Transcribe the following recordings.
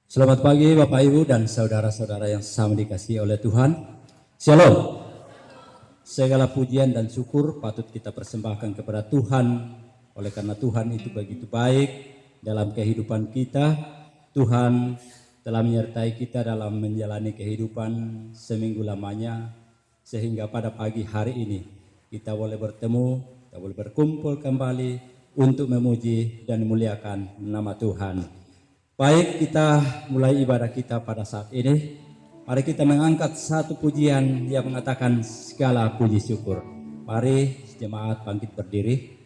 Selamat pagi Bapak Ibu dan saudara-saudara yang sama dikasihi oleh Tuhan. Shalom. Segala pujian dan syukur patut kita persembahkan kepada Tuhan. Oleh karena Tuhan itu begitu baik dalam kehidupan kita. Tuhan telah menyertai kita dalam menjalani kehidupan seminggu lamanya. Sehingga pada pagi hari ini kita boleh bertemu, kita boleh berkumpul kembali untuk memuji dan memuliakan nama Tuhan. Baik, kita mulai ibadah kita pada saat ini. Mari kita mengangkat satu pujian yang mengatakan segala puji syukur. Mari jemaat bangkit berdiri.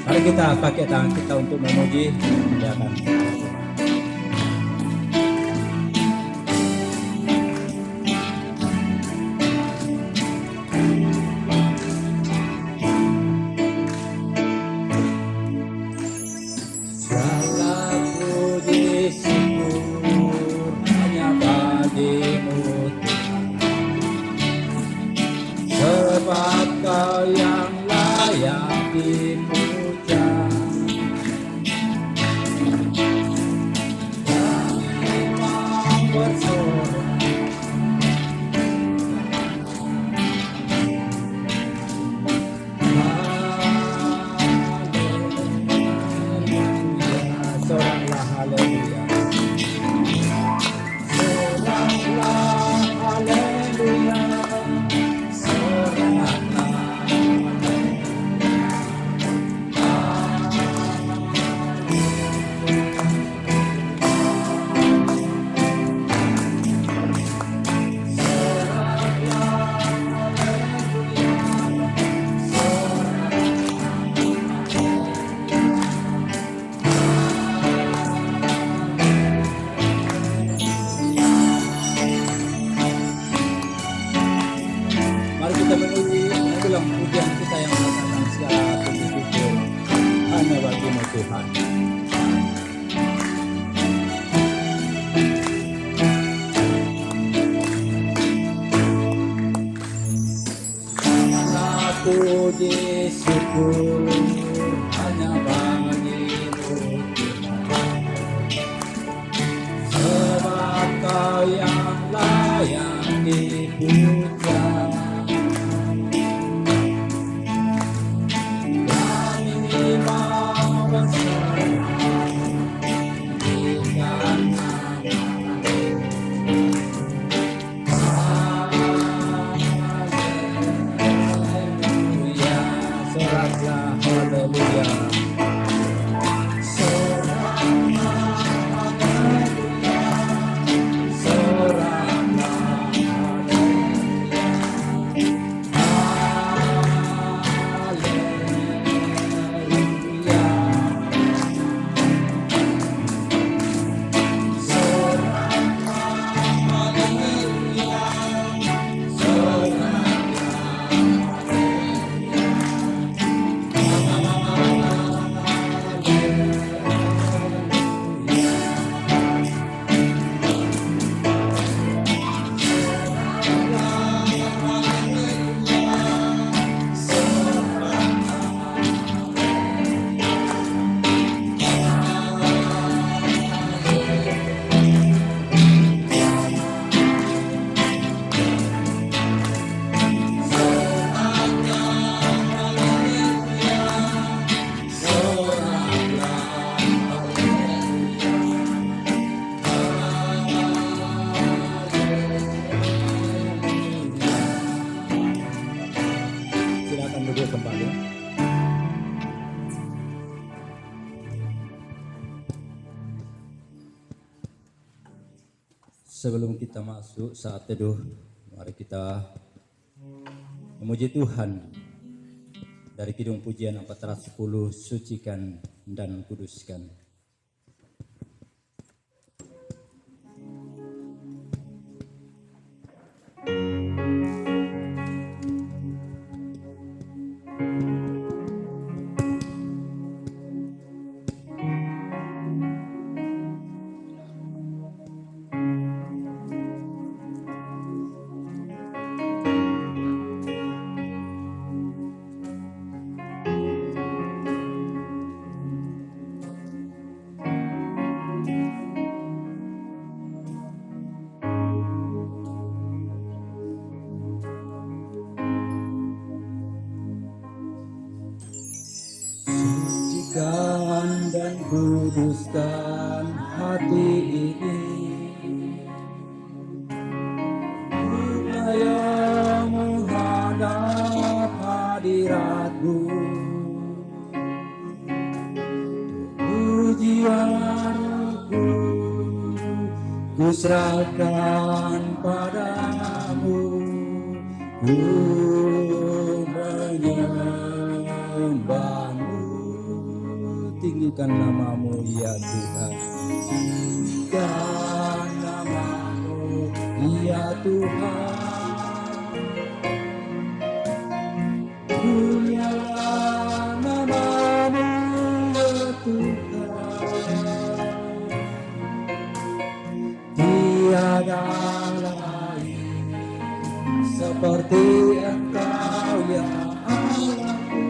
Mari kita pakai tangan kita untuk memuji dan memuliakan Tuhan. Puji syukur hanya bagimu Tuhan, sebab Kau yang layak dipuja. Kami mau berserah di kanan-Mu. Sebelum kita masuk saat teduh, mari kita memuji Tuhan dari Kidung Pujian 410, sucikan dan kuduskan. Sucikan dan kuduskan hati ini, supaya menghadap hadirat-Mu. Pujianku kuserahkan padamu, ku menyembah-Mu. Tinggikan nama-Mu ya Tuhan, tinggikan nama-Mu ya Tuhan. Mulialah nama-Mu ya Tuhan. Tiada lain seperti Engkau ya Allahku.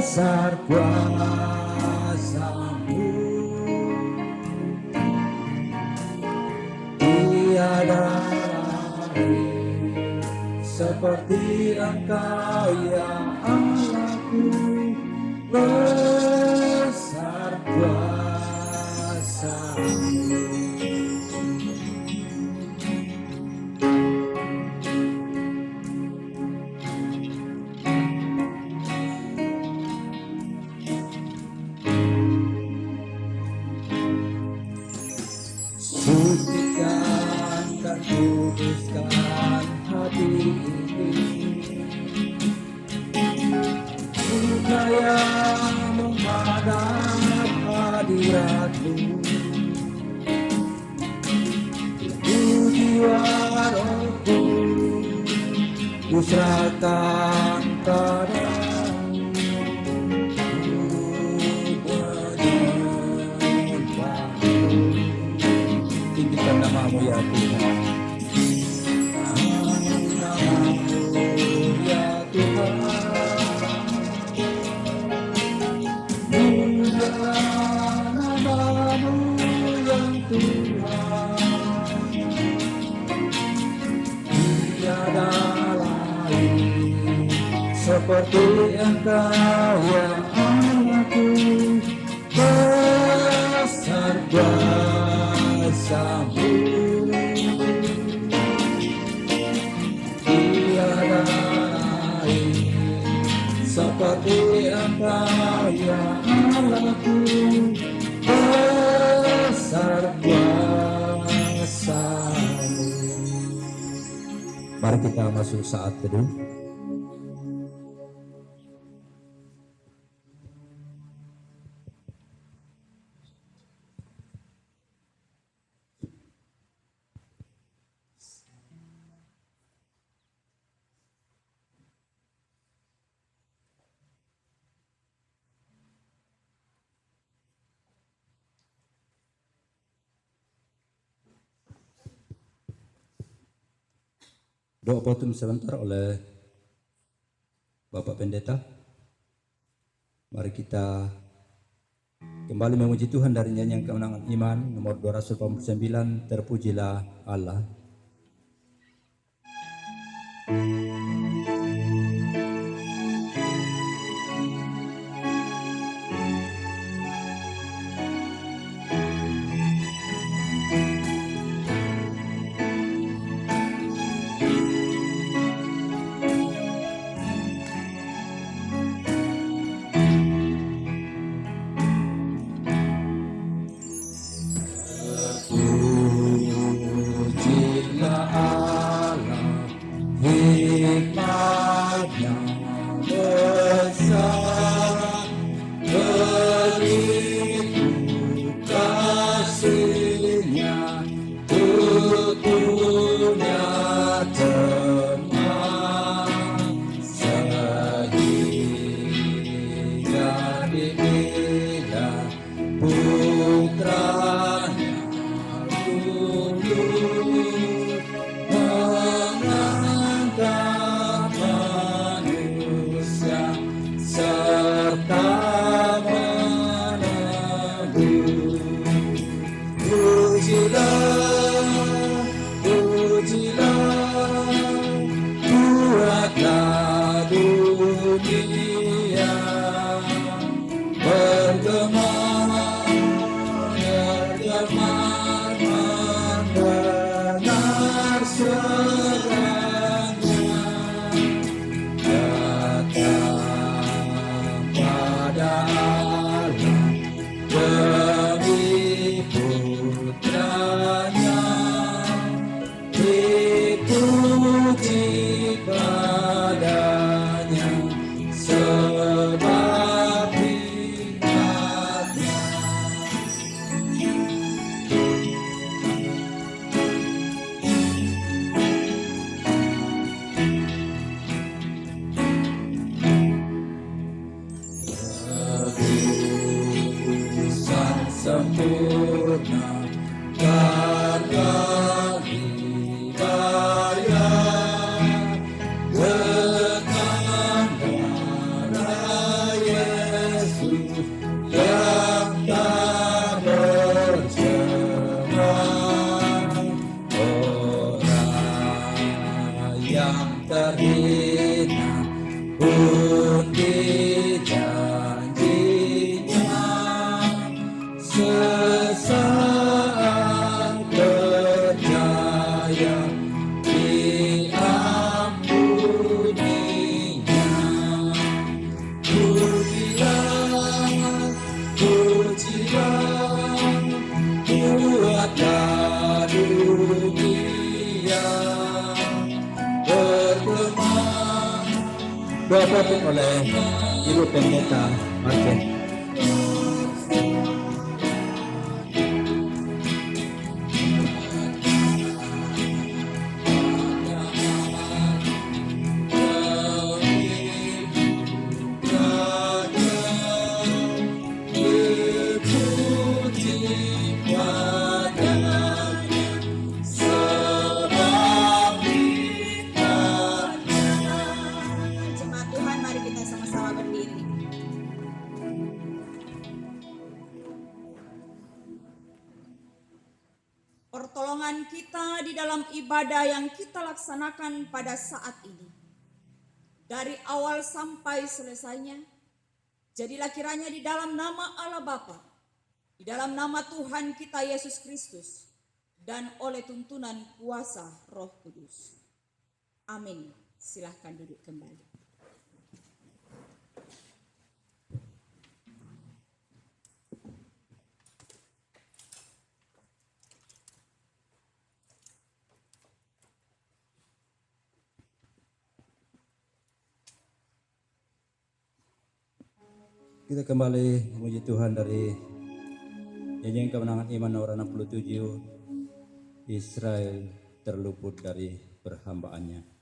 Besar kuasa-Mu, tiada lain seperti Engkau ya Allahku. Besar kuasa-Mu. Sucikan dan kuduskan hati ini, supaya menghadap hadirat-Mu. Jiwa rohku kuserahkan padamu, tinggikan nama-Mu ya Tuhan. Nama-Mu ya Tuhan. Mulialah nama-Mu yang Tuhan. Tiada lain seperti Engkau ya Allahku. Besar kuasa-Mu, tiada lain seperti Engkau ya Allahku. Besar kuasa-Mu. Mari kita masuk saat teduh. Doa potong sebentar oleh Bapak Pendeta. Mari kita kembali memuji Tuhan dari nyanyian kemenangan iman nomor 289, Terpujilah Allah. Pujilah, pujilah, buatlah dunia Doa penutup oleh Ibu Pendeta Martin. Pertolongan kita di dalam ibadah yang kita laksanakan pada saat ini, dari awal sampai selesainya, jadilah kiranya di dalam nama Allah Bapa, di dalam nama Tuhan kita Yesus Kristus, dan oleh tuntunan kuasa Roh Kudus. Amin. Silahkan duduk kembali. Kita kembali memuji Tuhan dari nyanyian kemenangan iman nomor 67, Israel terluput dari perhambaannya.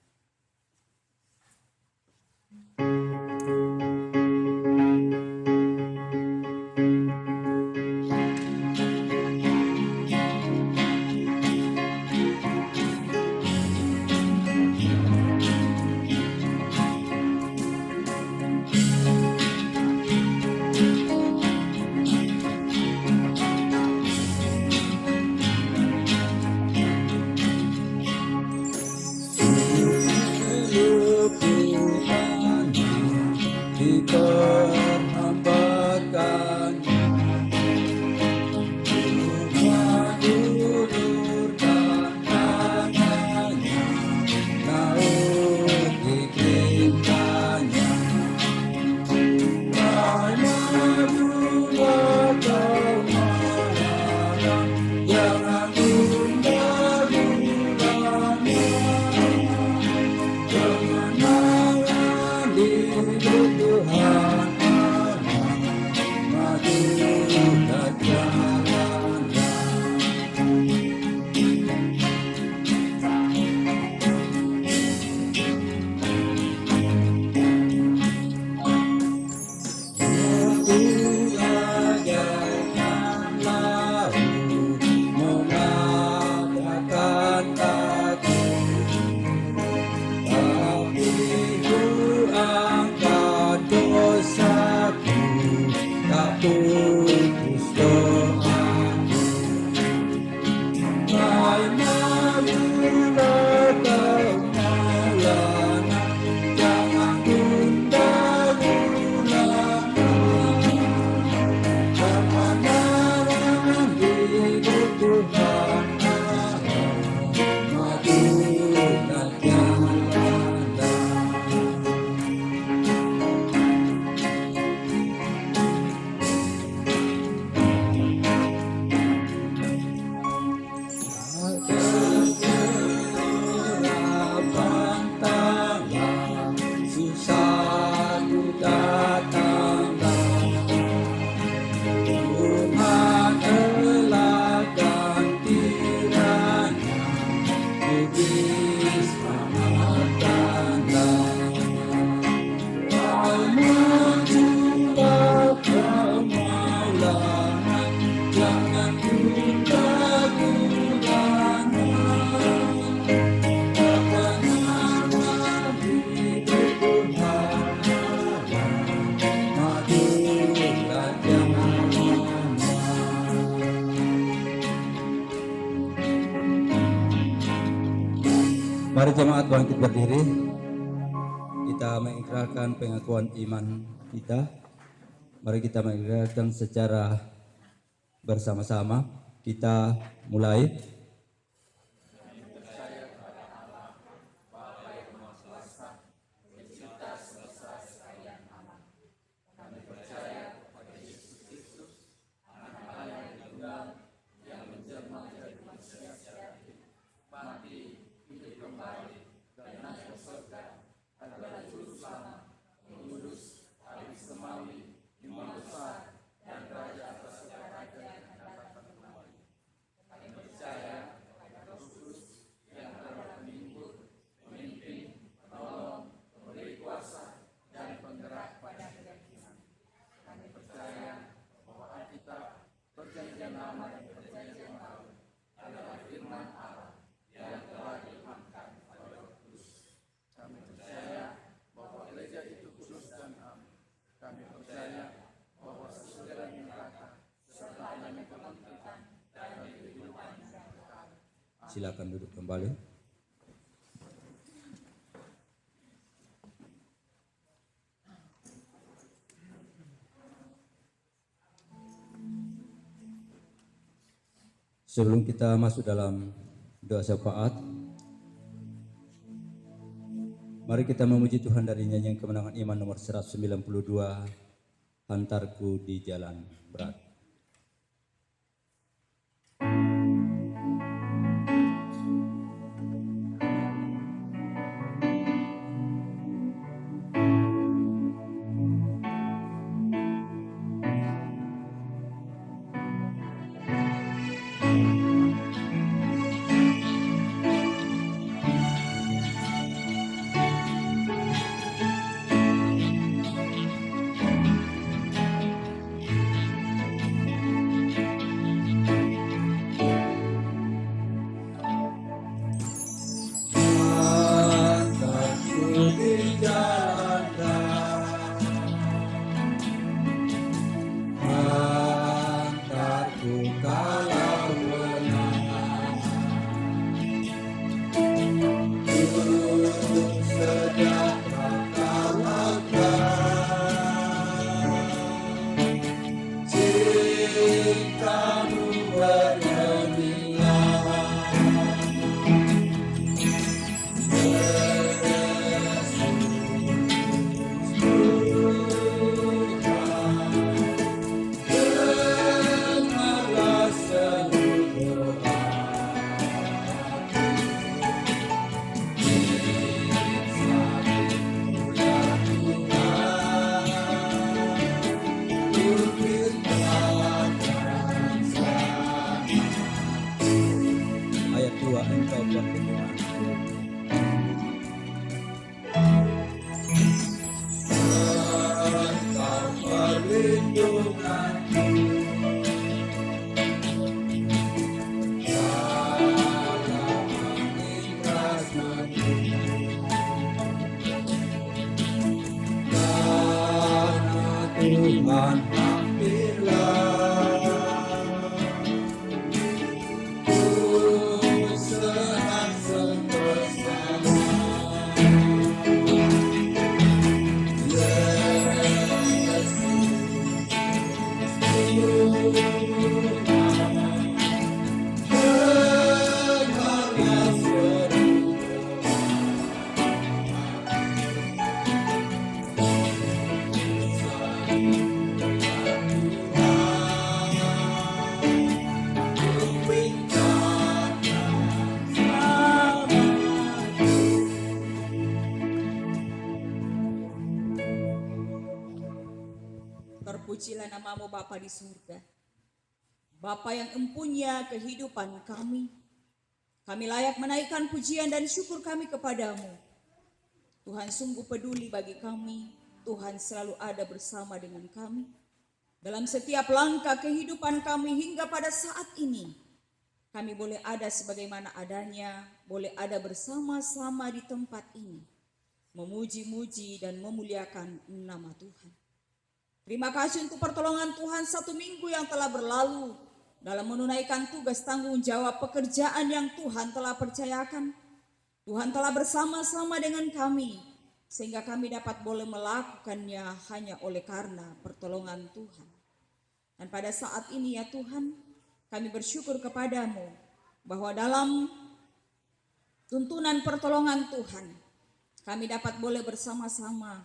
Mari jemaat bangkit berdiri. Kita mengikrarkan pengakuan iman kita. Mari kita mengikrarkan secara bersama-sama. Kita mulai. silakan duduk kembali. Sebelum kita masuk dalam doa syafaat, mari kita memuji Tuhan dari nyanyian kemenangan iman nomor 192, Hantarku di Jalan Berat. Ayat 2, Engkau buat perlindunganku. Engkau perlindunganku. Tuhan hampirlah, ku senang bersama. Terpujilah namamu Bapa di surga. Bapa yang empunya kehidupan kami. Kami layak menaikkan pujian dan syukur kami kepadamu. Tuhan sungguh peduli bagi kami. Tuhan selalu ada bersama dengan kami. Dalam setiap langkah kehidupan kami hingga pada saat ini. Kami boleh ada sebagaimana adanya. Boleh ada bersama-sama di tempat ini. Memuji-muji dan memuliakan nama Tuhan. Terima kasih untuk pertolongan Tuhan 1 minggu yang telah berlalu dalam menunaikan tugas tanggung jawab pekerjaan yang Tuhan telah percayakan. Tuhan telah bersama-sama dengan kami sehingga kami dapat boleh melakukannya hanya oleh karena pertolongan Tuhan. Dan pada saat ini ya Tuhan, kami bersyukur kepadamu bahwa dalam tuntunan pertolongan Tuhan, kami dapat boleh bersama-sama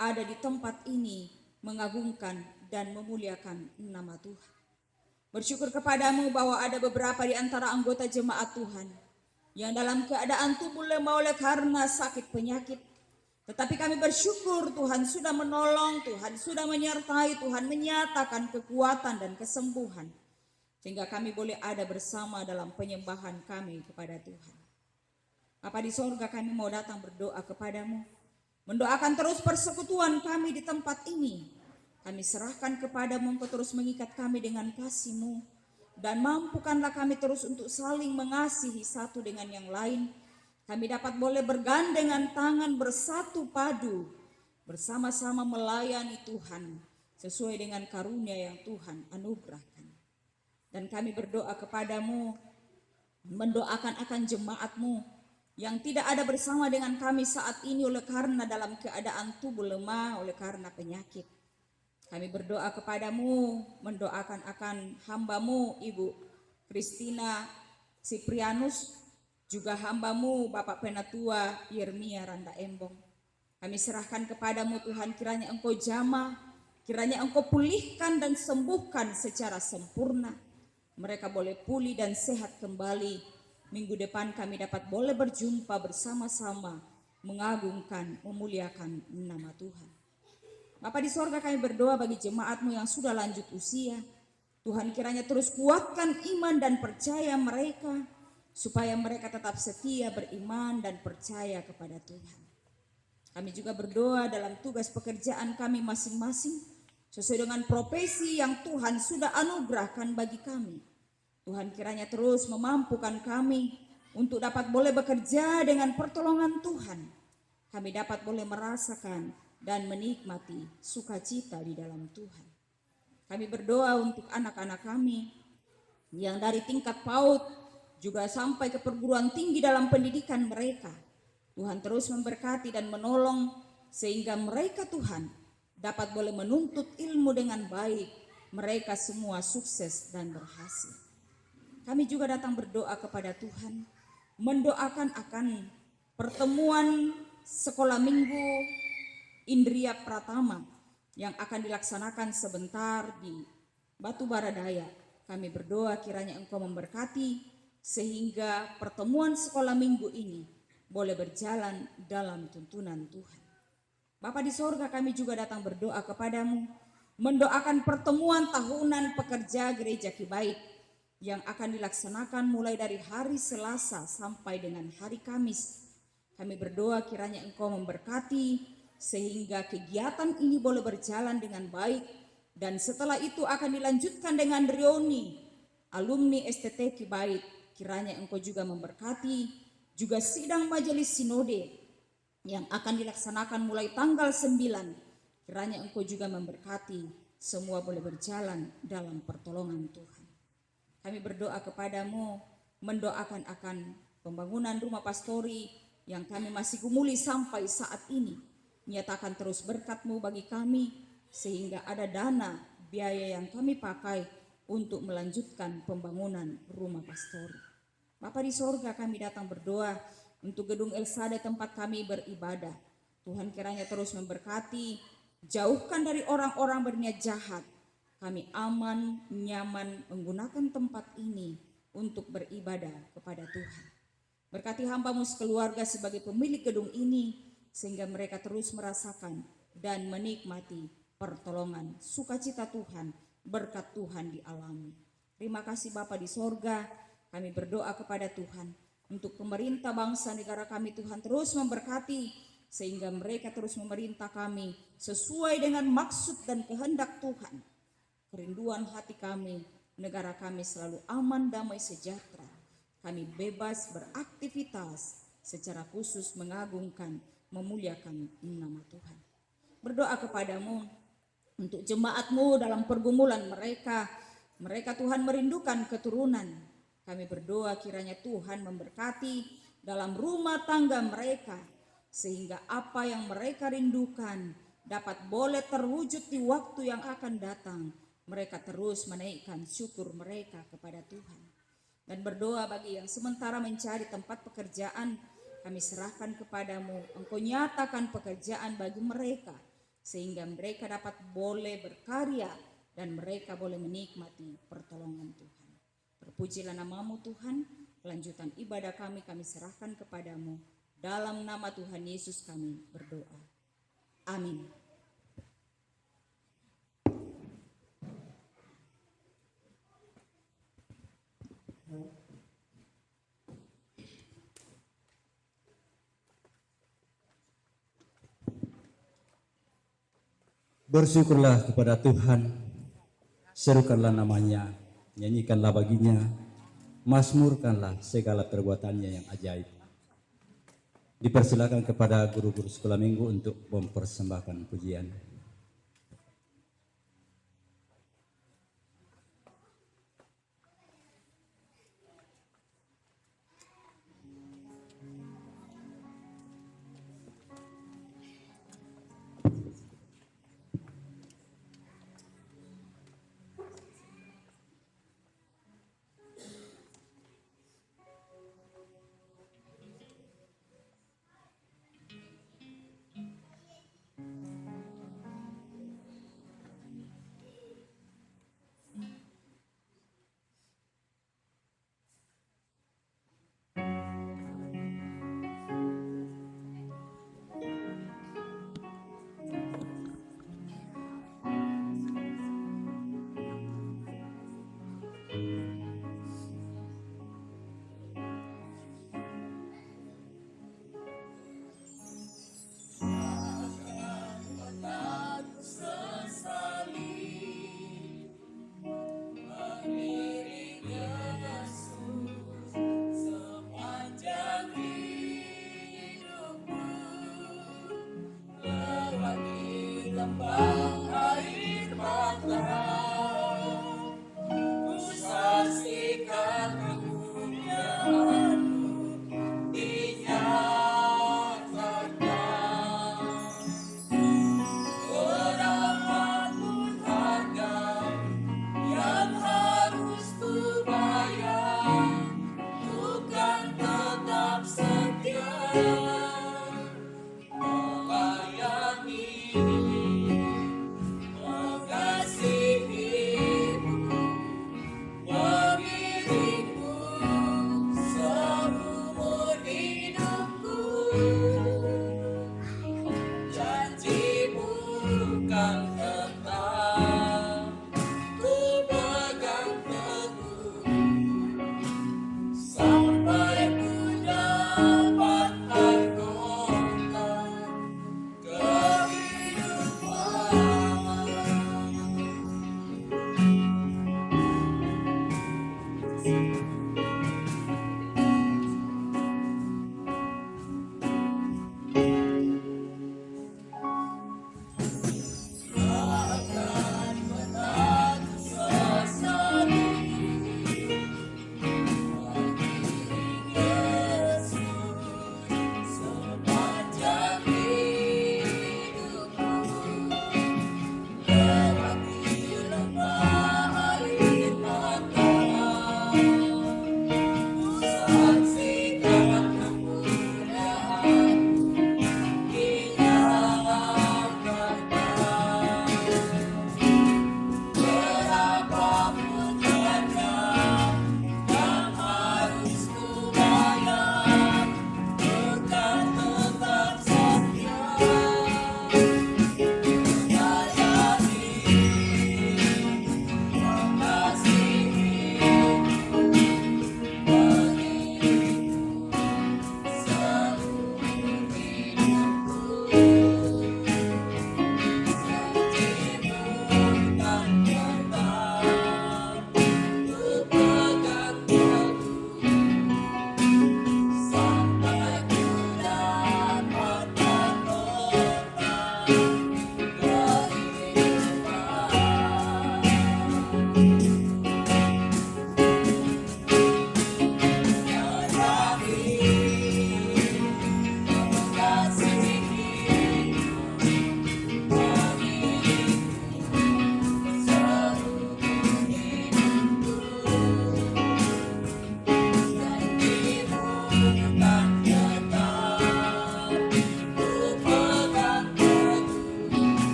ada di tempat ini mengagungkan dan memuliakan nama Tuhan. Bersyukur kepadamu bahwa ada beberapa di antara anggota jemaat Tuhan yang dalam keadaan tubuh lemah oleh karena sakit penyakit. Tetapi kami bersyukur Tuhan sudah menolong, Tuhan sudah menyertai, Tuhan menyatakan kekuatan dan kesembuhan. Sehingga kami boleh ada bersama dalam penyembahan kami kepada Tuhan. Bapa di sorga, kami mau datang berdoa kepadamu. Mendoakan terus persekutuan kami di tempat ini. Kami serahkan kepadamu, Engkau terus mengikat kami dengan kasih-Mu. Dan mampukanlah kami terus untuk saling mengasihi satu dengan yang lain. Kami dapat boleh bergandengan tangan bersatu padu. Bersama-sama melayani Tuhan. Sesuai dengan karunia yang Tuhan anugerahkan. Dan kami berdoa kepadamu. mendoakan akan jemaat-Mu yang tidak ada bersama dengan kami saat ini oleh karena dalam keadaan tubuh lemah oleh karena penyakit. Kami berdoa kepadamu, mendoakan akan hamba-Mu Ibu Christina Siprianus, juga hamba-Mu Bapak Penatua Yeremia Randa Embong. Kami serahkan kepadamu Tuhan, kiranya Engkau jamah, kiranya Engkau pulihkan dan sembuhkan secara sempurna. Mereka boleh pulih dan sehat kembali. Minggu depan kami dapat boleh berjumpa bersama-sama, mengagungkan, memuliakan nama Tuhan. Bapa di sorga, kami berdoa bagi jemaat-Mu yang sudah lanjut usia. Tuhan kiranya terus kuatkan iman dan percaya mereka, supaya mereka tetap setia beriman dan percaya kepada Tuhan. Kami juga berdoa dalam tugas pekerjaan kami masing-masing, sesuai dengan profesi yang Tuhan sudah anugerahkan bagi kami. Tuhan kiranya terus memampukan kami untuk dapat boleh bekerja dengan pertolongan Tuhan. Kami dapat boleh merasakan dan menikmati sukacita di dalam Tuhan. Kami berdoa untuk anak-anak kami yang dari tingkat PAUD juga sampai ke perguruan tinggi dalam pendidikan mereka. Tuhan terus memberkati dan menolong sehingga mereka Tuhan dapat boleh menuntut ilmu dengan baik. Mereka semua sukses dan berhasil. Kami juga datang berdoa kepada Tuhan, mendoakan akan pertemuan sekolah minggu Indria Pratama yang akan dilaksanakan sebentar di Batu Bara Daya. Kami berdoa kiranya Engkau memberkati sehingga pertemuan sekolah minggu ini boleh berjalan dalam tuntunan Tuhan. Bapa di sorga, kami juga datang berdoa kepadamu, mendoakan pertemuan tahunan pekerja Gereja Kibait yang akan dilaksanakan mulai dari hari Selasa sampai dengan hari Kamis. Kami berdoa kiranya Engkau memberkati sehingga kegiatan ini boleh berjalan dengan baik, dan setelah itu akan dilanjutkan dengan reuni alumni STT Kibait. Kiranya Engkau juga memberkati juga sidang majelis sinode yang akan dilaksanakan mulai tanggal 9. Kiranya Engkau juga memberkati semua boleh berjalan dalam pertolongan Tuhan. Kami berdoa kepadamu, mendoakan akan pembangunan rumah pastori yang kami masih gumuli sampai saat ini. Nyatakan terus berkat-Mu bagi kami, sehingga ada dana biaya yang kami pakai untuk melanjutkan pembangunan rumah pastori. Bapa di sorga, kami datang berdoa untuk gedung Elsada tempat kami beribadah. Tuhan kiranya terus memberkati, jauhkan dari orang-orang berniat jahat. Kami aman, nyaman menggunakan tempat ini untuk beribadah kepada Tuhan. Berkati hamba-Mu sekeluarga sebagai pemilik gedung ini, sehingga mereka terus merasakan dan menikmati pertolongan, sukacita Tuhan, berkat Tuhan dialami. Terima kasih Bapa di sorga, kami berdoa kepada Tuhan untuk pemerintah bangsa negara kami. Tuhan terus memberkati sehingga mereka terus memerintah kami sesuai dengan maksud dan kehendak Tuhan. Kerinduan hati kami, negara kami selalu aman, damai, sejahtera. Kami bebas beraktivitas secara khusus mengagungkan, memuliakan nama Tuhan. Berdoa kepadamu untuk jemaat-Mu dalam pergumulan mereka. Mereka Tuhan merindukan keturunan. Kami berdoa kiranya Tuhan memberkati dalam rumah tangga mereka, sehingga apa yang mereka rindukan dapat boleh terwujud di waktu yang akan datang. Mereka terus menaikkan syukur mereka kepada Tuhan. Dan berdoa bagi yang sementara mencari tempat pekerjaan, kami serahkan kepadamu. Engkau nyatakan pekerjaan bagi mereka, sehingga mereka dapat boleh berkarya dan mereka boleh menikmati pertolongan Tuhan. Terpujilah nama-Mu Tuhan. Kelanjutan ibadah kami serahkan kepadamu. Dalam nama Tuhan Yesus kami berdoa. Amin. Bersyukurlah kepada Tuhan, serukanlah namanya, nyanyikanlah baginya, mazmurkanlah segala perbuatannya yang ajaib. Dipersilakan kepada guru-guru sekolah minggu untuk mempersembahkan pujian.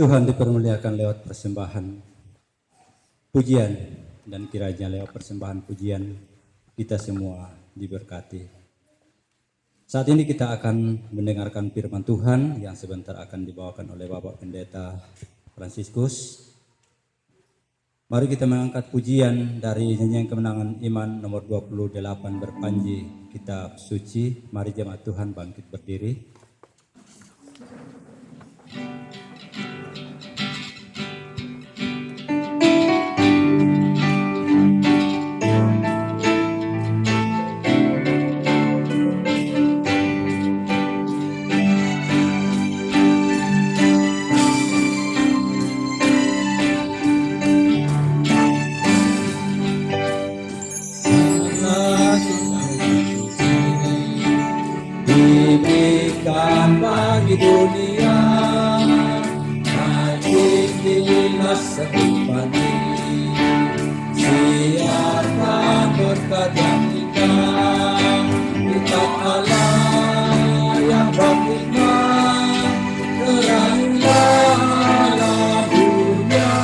Tuhan dipermuliakan lewat persembahan pujian, dan kiranya lewat persembahan pujian kita semua diberkati. Saat ini kita akan mendengarkan firman Tuhan yang sebentar akan dibawakan oleh Bapak Pendeta Fransiskus. Mari kita mengangkat pujian dari nyanyian kemenangan iman nomor 28 berpanji kitab suci. Mari jemaat Tuhan bangkit berdiri. Diberikan bagi dunia hakiki sepati, siarkan berkat yang indah, kitab Allah yang berhikmat, teranglah lagunya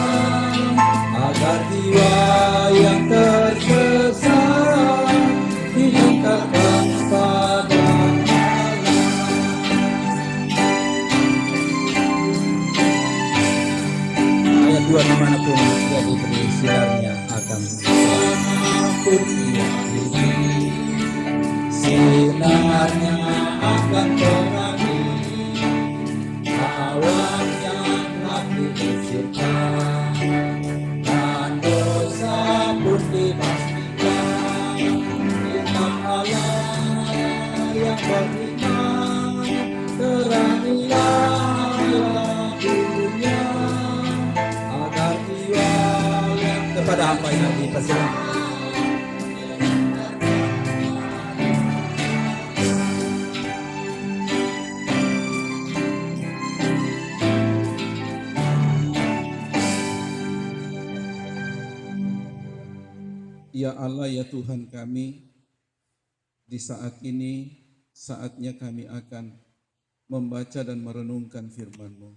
agar jiwa yang tersesat dilengkapkan pada Sinarnya akan terangi, awan yang hati usirkan, dan dosa pun dipastikan. Ingat Allah yang beriman, terangilah dunia, agar ia yang kepada hamba yang dipersilakan. Ya Allah, ya Tuhan kami, di saat ini saatnya kami akan membaca dan merenungkan firman-Mu.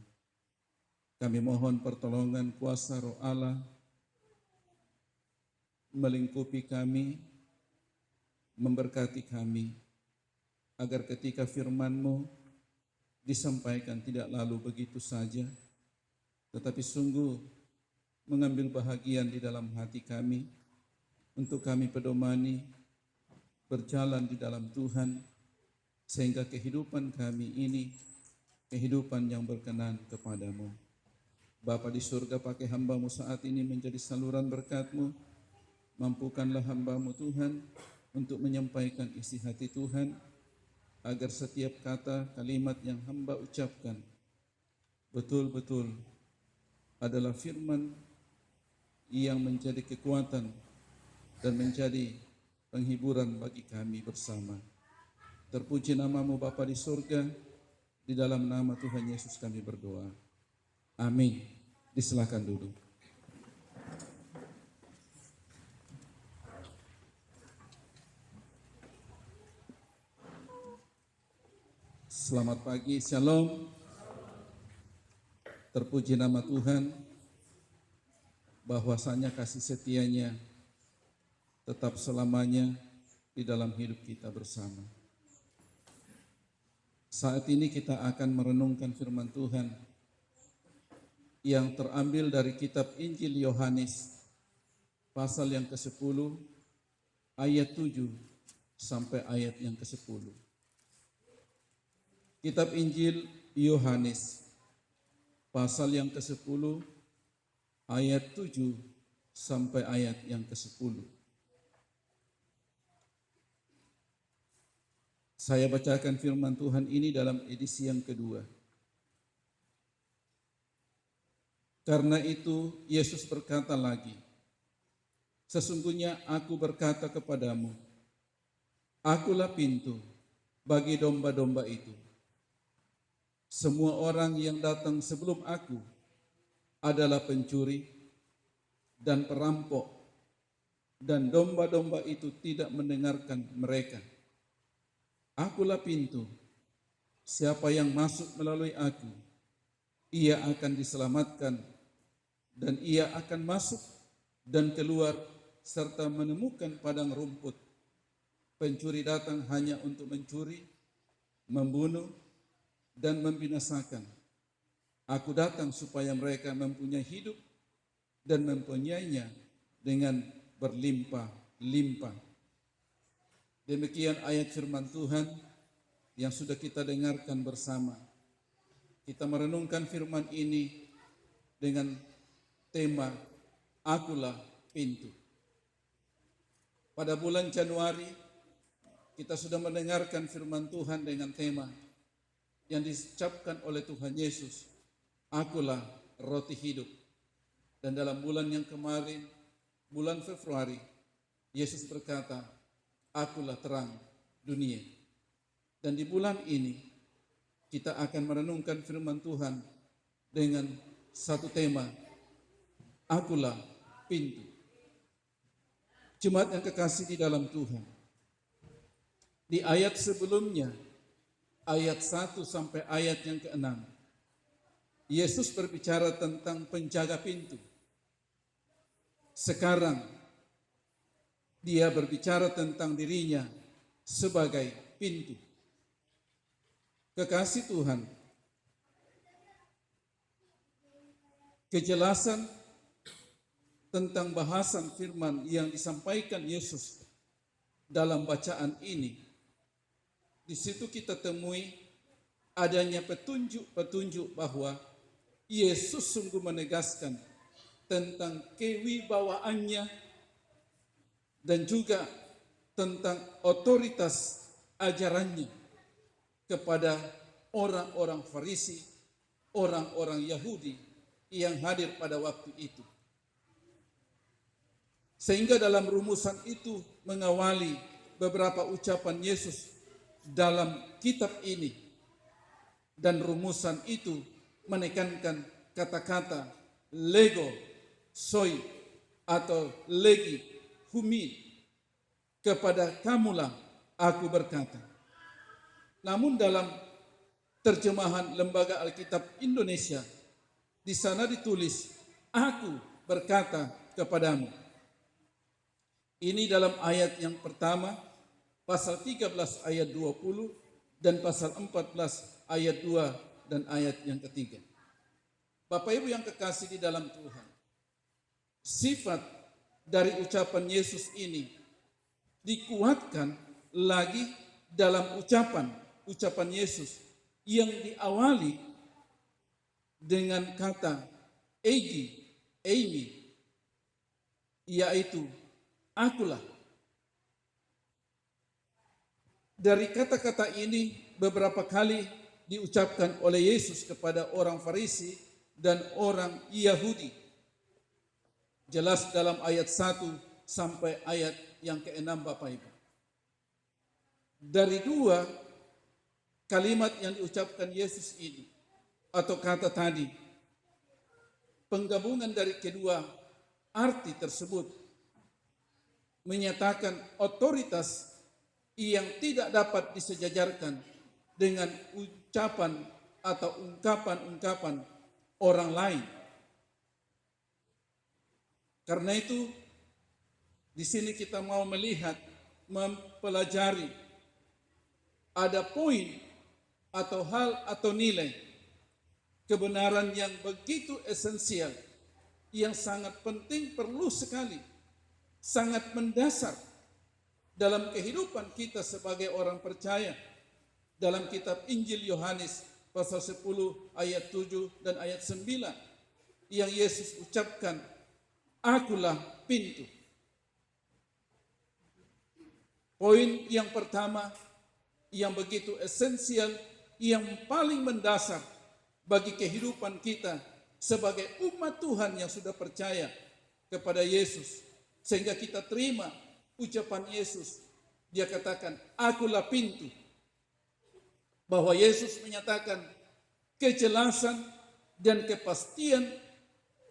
Kami mohon pertolongan kuasa Roh Allah melingkupi kami, memberkati kami, agar ketika firman-Mu disampaikan tidak lalu begitu saja, tetapi sungguh mengambil bahagian di dalam hati kami, untuk kami pedomani, berjalan di dalam Tuhan, sehingga kehidupan kami ini, kehidupan yang berkenan kepadamu. Bapa di surga, pakai hamba-Mu saat ini menjadi saluran berkat-Mu, mampukanlah hamba-Mu Tuhan, untuk menyampaikan isi hati Tuhan, agar setiap kata, kalimat yang hamba ucapkan, betul-betul adalah firman yang menjadi kekuatan, dan menjadi penghiburan bagi kami bersama. Terpuji nama-Mu Bapa di surga, di dalam nama Tuhan Yesus kami berdoa. Amin. Disilakan duduk. Selamat pagi, Shalom. Terpuji nama Tuhan, bahwasanya kasih setianya tetap selamanya di dalam hidup kita bersama. Saat ini kita akan merenungkan firman Tuhan yang terambil dari kitab Injil Yohanes pasal yang ke-10 ayat 7 sampai ayat yang ke-10. Kitab Injil Yohanes pasal yang ke-10 ayat 7 sampai ayat yang ke-10. Saya bacakan firman Tuhan ini dalam edisi yang kedua. Karena itu Yesus berkata lagi, sesungguhnya aku berkata kepadamu, akulah pintu bagi domba-domba itu. Semua orang yang datang sebelum aku adalah pencuri dan perampok, dan domba-domba itu tidak mendengarkan mereka. Akulah pintu, siapa yang masuk melalui aku, ia akan diselamatkan, dan ia akan masuk dan keluar serta menemukan padang rumput. Pencuri datang hanya untuk mencuri, membunuh, dan membinasakan. Aku datang supaya mereka mempunyai hidup dan mempunyainya dengan berlimpah-limpah. Demikian ayat firman Tuhan yang sudah kita dengarkan bersama. Kita merenungkan firman ini dengan tema Akulah Pintu. Pada bulan Januari kita sudah mendengarkan firman Tuhan dengan tema yang diucapkan oleh Tuhan Yesus, Akulah roti hidup. Dan dalam bulan yang kemarin, bulan Februari, Yesus berkata, Akulah terang dunia. Dan di bulan ini kita akan merenungkan firman Tuhan dengan satu tema, Akulah pintu. Jemaat yang kekasih di dalam Tuhan, di ayat sebelumnya, ayat 1 sampai ayat yang ke-6, Yesus berbicara tentang penjaga pintu. Sekarang dia berbicara tentang dirinya sebagai pintu. Kekasih Tuhan, kejelasan tentang bahasan firman yang disampaikan Yesus dalam bacaan ini Di situ kita temui adanya petunjuk-petunjuk bahwa Yesus sungguh menegaskan tentang kewibawaannya dan juga tentang otoritas ajarannya kepada orang-orang Farisi, orang-orang Yahudi yang hadir pada waktu itu. Sehingga dalam rumusan itu mengawali beberapa ucapan Yesus dalam kitab ini. Dan rumusan itu menekankan kata-kata lego, soi, atau legi, humi, kepada kamulah aku berkata. Namun dalam terjemahan Lembaga Alkitab Indonesia, di sana ditulis, aku berkata kepadamu. Ini dalam ayat yang pertama, pasal 13 ayat 20, dan pasal 14 ayat 2 dan ayat yang ketiga. Bapak Ibu yang kekasih di dalam Tuhan, sifat dari ucapan Yesus ini dikuatkan lagi dalam ucapan Yesus yang diawali dengan kata eimi, yaitu akulah. Dari kata-kata ini beberapa kali diucapkan oleh Yesus kepada orang Farisi dan orang Yahudi. Jelas dalam ayat 1 sampai ayat yang ke-6 Bapak Ibu. Dari dua kalimat yang diucapkan Yesus ini, atau kata tadi, penggabungan dari kedua arti tersebut menyatakan otoritas yang tidak dapat disejajarkan dengan ucapan atau ungkapan-ungkapan orang lain. Karena itu, di sini kita mau melihat, mempelajari ada poin atau hal atau nilai kebenaran yang begitu esensial, yang sangat penting, perlu sekali, sangat mendasar dalam kehidupan kita sebagai orang percaya. Dalam kitab Injil Yohanes pasal 10 ayat 7 dan ayat 9 yang Yesus ucapkan, akulah pintu. Poin yang pertama yang begitu esensial, yang paling mendasar bagi kehidupan kita sebagai umat Tuhan yang sudah percaya kepada Yesus, sehingga kita terima ucapan Yesus. Dia katakan, akulah pintu. Bahwa Yesus menyatakan kejelasan dan kepastian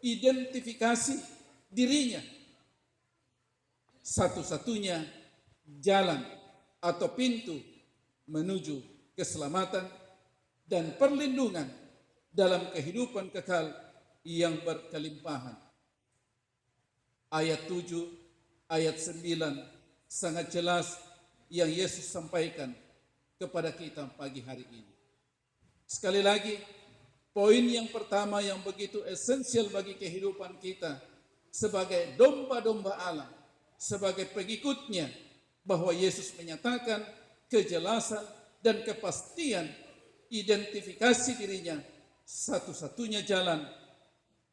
identifikasi dirinya. Satu-satunya jalan atau pintu menuju keselamatan dan perlindungan dalam kehidupan kekal yang berkelimpahan. Ayat 7, ayat 9 sangat jelas yang Yesus sampaikan kepada kita pagi hari ini. Sekali lagi, poin yang pertama yang begitu esensial bagi kehidupan kita sebagai domba-domba Allah, sebagai pengikutnya, bahwa Yesus menyatakan kejelasan dan kepastian identifikasi dirinya, satu-satunya jalan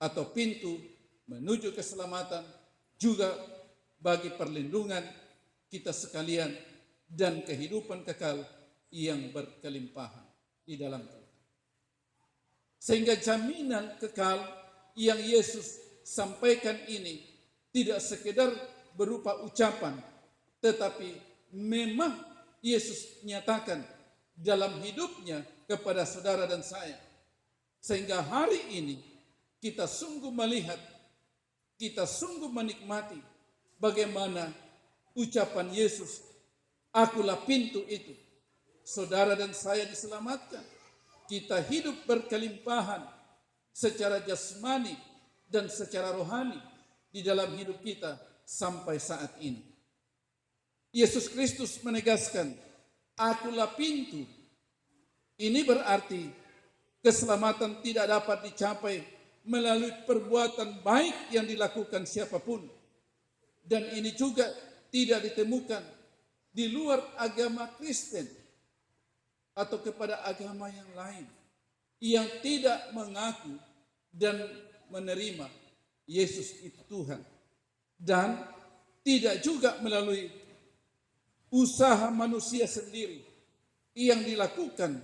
atau pintu menuju keselamatan, juga bagi perlindungan kita sekalian dan kehidupan kekal yang berkelimpahan di dalam Tuhan. Sehingga jaminan kekal yang Yesus sampaikan ini tidak sekedar berupa ucapan, tetapi memang Yesus nyatakan dalam hidupnya kepada saudara dan saya. Sehingga hari ini kita sungguh melihat, kita sungguh menikmati bagaimana ucapan Yesus, akulah pintu itu. Saudara dan saya diselamatkan. Kita hidup berkelimpahan secara jasmani dan secara rohani di dalam hidup kita sampai saat ini. Yesus Kristus menegaskan, akulah pintu. Ini berarti keselamatan tidak dapat dicapai melalui perbuatan baik yang dilakukan siapapun. Dan ini juga tidak ditemukan di luar agama Kristen. atau kepada agama yang lain yang tidak mengaku dan menerima Yesus itu Tuhan, dan tidak juga melalui usaha manusia sendiri yang dilakukan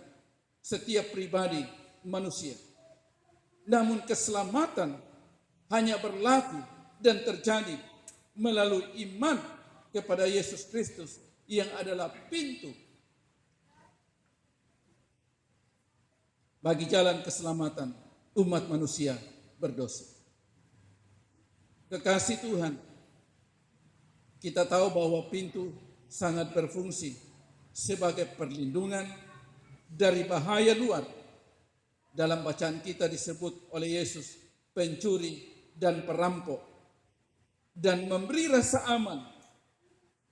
setiap pribadi manusia. Namun keselamatan hanya berlaku dan terjadi melalui iman kepada Yesus Kristus yang adalah pintu bagi jalan keselamatan umat manusia berdosa. Kekasih Tuhan, kita tahu bahwa pintu sangat berfungsi sebagai perlindungan dari bahaya luar. Dalam bacaan kita disebut oleh Yesus pencuri dan perampok, dan memberi rasa aman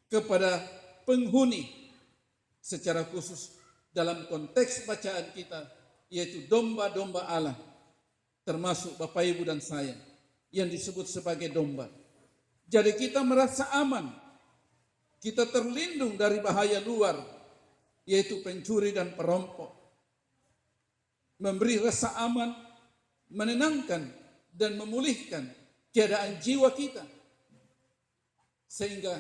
kepada penghuni, secara khusus dalam konteks bacaan kita, yaitu domba-domba Allah, termasuk Bapak Ibu dan saya, yang disebut sebagai domba. Jadi kita merasa aman, kita terlindung dari bahaya luar, yaitu pencuri dan perampok. Memberi rasa aman, menenangkan dan memulihkan keadaan jiwa kita, sehingga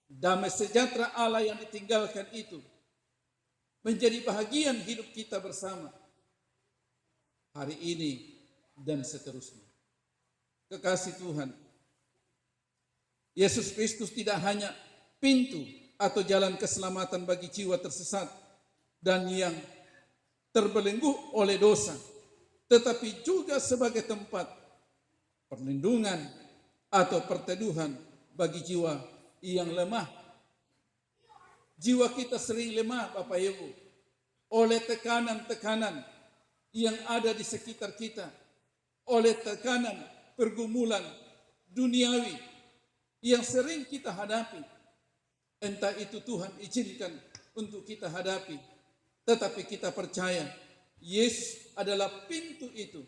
damai sejahtera Allah yang ditinggalkan itu menjadi bahagian hidup kita bersama hari ini dan seterusnya. Kekasih Tuhan, Yesus Kristus tidak hanya pintu atau jalan keselamatan bagi jiwa tersesat dan yang terbelenggu oleh dosa, tetapi juga sebagai tempat perlindungan atau perteduhan bagi jiwa yang lemah. Jiwa kita sering lemah, Bapak Ibu, oleh tekanan-tekanan yang ada di sekitar kita, oleh tekanan pergumulan duniawi yang sering kita hadapi. Entah itu Tuhan izinkan untuk kita hadapi, tetapi kita percaya Yesus adalah pintu itu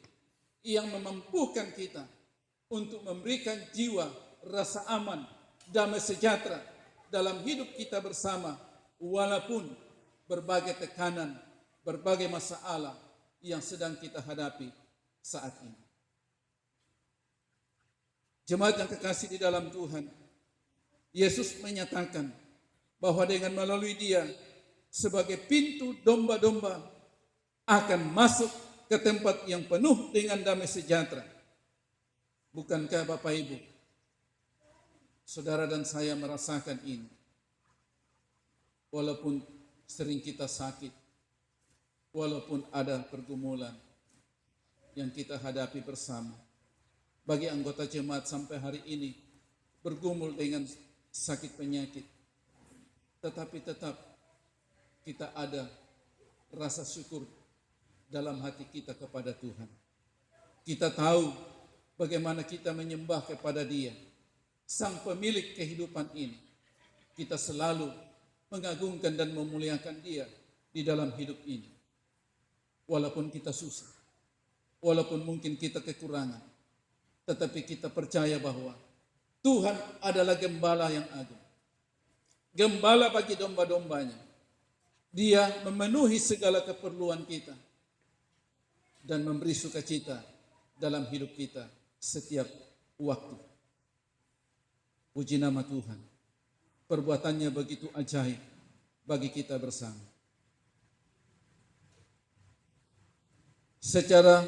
yang memampukan kita untuk memberikan jiwa rasa aman, damai sejahtera dalam hidup kita bersama, walaupun berbagai tekanan, berbagai masalah yang sedang kita hadapi saat ini. Jemaat yang kekasih di dalam Tuhan, Yesus menyatakan bahwa dengan melalui Dia sebagai pintu domba-domba akan masuk ke tempat yang penuh dengan damai sejahtera. Bukankah Bapak Ibu, saudara dan saya merasakan ini? Walaupun sering kita sakit, walaupun ada pergumulan yang kita hadapi bersama. Bagi anggota jemaat sampai hari ini bergumul dengan sakit penyakit, tetapi tetap kita ada rasa syukur dalam hati kita kepada Tuhan. Kita tahu bagaimana kita menyembah kepada Dia, Sang Pemilik kehidupan ini. Kita selalu mengagungkan dan memuliakan Dia di dalam hidup ini. Walaupun kita susah, walaupun mungkin kita kekurangan, tetapi kita percaya bahwa Tuhan adalah gembala yang agung. Gembala bagi domba-dombanya. Dia memenuhi segala keperluan kita dan memberi sukacita dalam hidup kita setiap waktu. Puji nama Tuhan. Perbuatannya begitu ajaib bagi kita bersama. Secara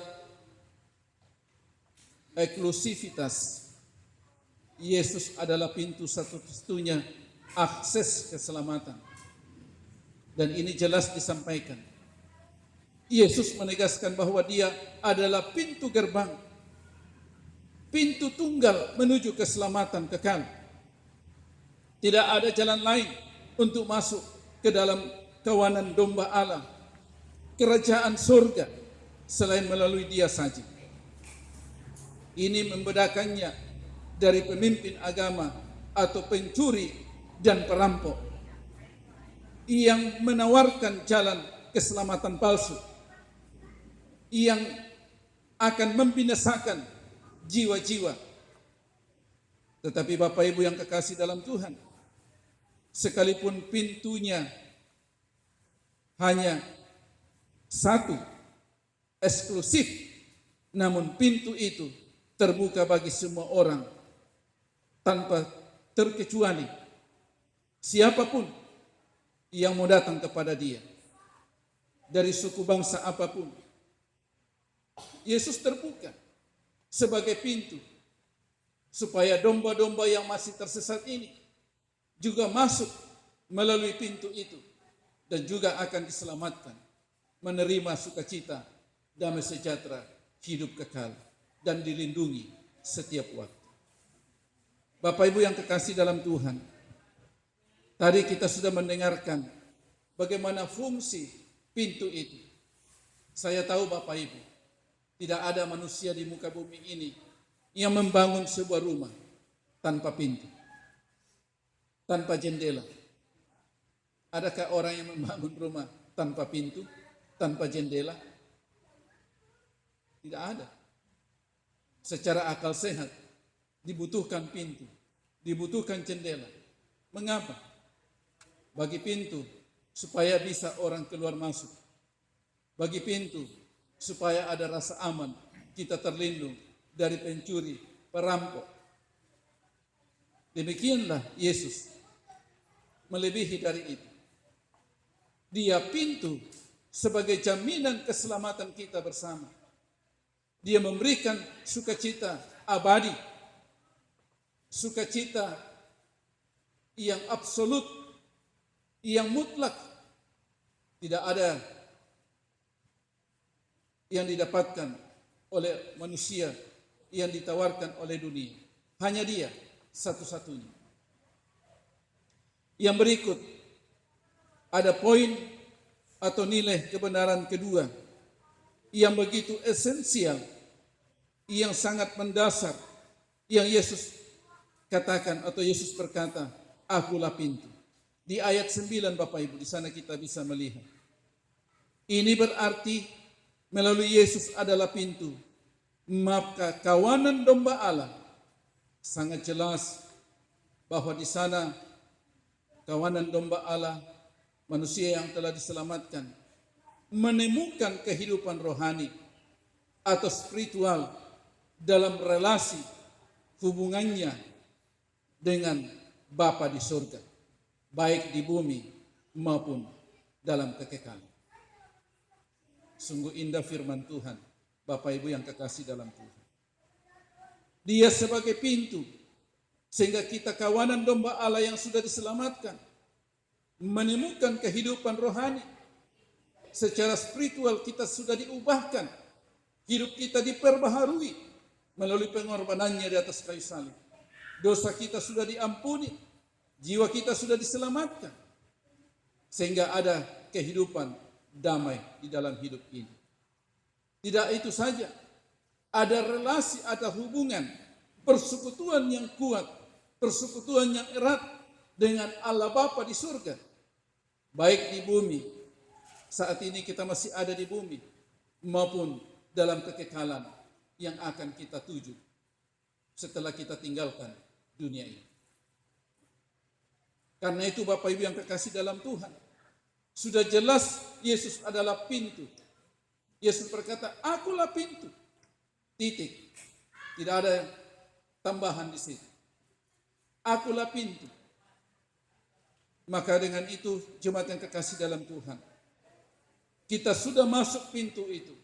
eksklusivitas, Yesus adalah pintu satu-satunya akses keselamatan. Dan ini jelas disampaikan. Yesus menegaskan bahwa Dia adalah pintu gerbang, pintu tunggal menuju keselamatan kekal. Tidak ada jalan lain untuk masuk ke dalam kawanan domba Allah, kerajaan surga, selain melalui Dia saja. Ini membedakannya dari pemimpin agama atau pencuri dan perampok yang menawarkan jalan keselamatan palsu yang akan membinasakan jiwa-jiwa. Tetapi Bapak Ibu yang kekasih dalam Tuhan, sekalipun pintunya hanya satu, eksklusif, namun pintu itu terbuka bagi semua orang tanpa terkecuali siapapun yang mau datang kepada dia, dari suku bangsa apapun. Yesus terbuka sebagai pintu supaya domba-domba yang masih tersesat ini juga masuk melalui pintu itu dan juga akan diselamatkan, menerima sukacita, damai sejahtera, hidup kekal, dan dilindungi setiap waktu. Bapak Ibu yang kekasih dalam Tuhan, tadi kita sudah mendengarkan bagaimana fungsi pintu itu. Saya tahu Bapak Ibu, tidak ada manusia di muka bumi ini yang membangun sebuah rumah tanpa pintu, tanpa jendela. Adakah orang yang membangun rumah tanpa pintu, tanpa jendela? Tidak ada. Secara akal sehat dibutuhkan pintu, dibutuhkan jendela. Mengapa? Bagi pintu supaya bisa orang keluar masuk. Bagi pintu supaya ada rasa aman, kita terlindung dari pencuri, perampok. Demikianlah Yesus, melebihi dari itu. Dia pintu sebagai jaminan keselamatan kita bersama. Dia memberikan sukacita abadi, sukacita yang absolut, yang mutlak. Tidak ada yang didapatkan oleh manusia, yang ditawarkan oleh dunia. Hanya dia satu-satunya. Yang berikut, ada poin atau nilai kebenaran kedua yang begitu esensial, yang sangat mendasar, yang Yesus katakan atau Yesus berkata, akulah pintu. Di ayat 9 Bapak Ibu, di sana kita bisa melihat. Ini berarti melalui Yesus adalah pintu, maka kawanan domba Allah, sangat jelas bahwa di sana kawanan domba Allah, manusia yang telah diselamatkan, menemukan kehidupan rohani atau spiritual dalam relasi hubungannya dengan Bapa di surga, baik di bumi maupun dalam kekekalan. Sungguh indah firman Tuhan, Bapak Ibu yang kekasih dalam Tuhan. Dia sebagai pintu, sehingga kita kawanan domba Allah yang sudah diselamatkan, menemukan kehidupan rohani. Secara spiritual kita sudah diubahkan, hidup kita diperbaharui melalui pengorbanannya di atas kayu salib. Dosa kita sudah diampuni, jiwa kita sudah diselamatkan, sehingga ada kehidupan damai di dalam hidup ini. Tidak itu saja, ada relasi, ada hubungan, persekutuan yang kuat, persekutuan yang erat dengan Allah Bapa di surga, baik di bumi, saat ini kita masih ada di bumi, maupun dalam kekekalan yang akan kita tuju setelah kita tinggalkan dunia ini. Karena itu Bapak Ibu yang kekasih dalam Tuhan, sudah jelas Yesus adalah pintu. Yesus berkata, akulah pintu. Titik. Tidak ada tambahan di situ. Akulah pintu. Maka dengan itu jemaat yang kekasih dalam Tuhan, kita sudah masuk pintu itu,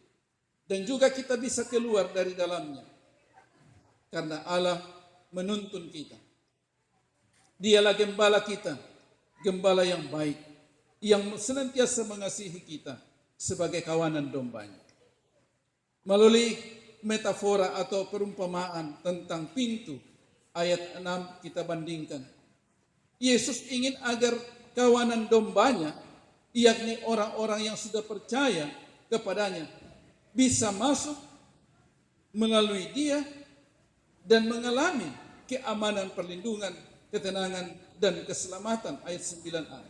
dan juga kita bisa keluar dari dalamnya, karena Allah menuntun kita. Dialah gembala kita, gembala yang baik, yang senantiasa mengasihi kita sebagai kawanan dombanya. Melalui metafora atau perumpamaan tentang pintu, ayat 6 kita bandingkan. Yesus ingin agar kawanan dombanya, yakni orang-orang yang sudah percaya kepadanya, bisa masuk melalui dia dan mengalami keamanan, perlindungan, ketenangan, dan keselamatan, ayat 9a.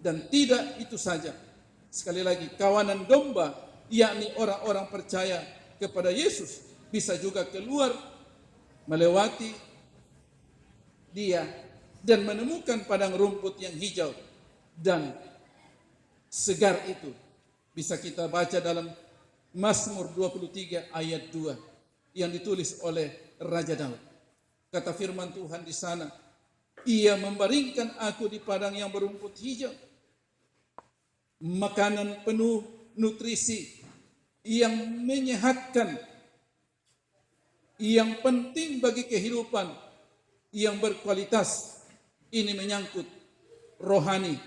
Dan tidak itu saja, sekali lagi, kawanan domba, yakni orang-orang percaya kepada Yesus, bisa juga keluar melewati dia dan menemukan padang rumput yang hijau dan segar itu bisa kita baca dalam Mazmur 23 ayat 2 yang ditulis oleh Raja Daud. Kata firman Tuhan di sana, Ia membaringkan aku di padang yang berumput hijau, makanan penuh nutrisi yang menyehatkan, yang penting bagi kehidupan yang berkualitas. Ini menyangkut rohani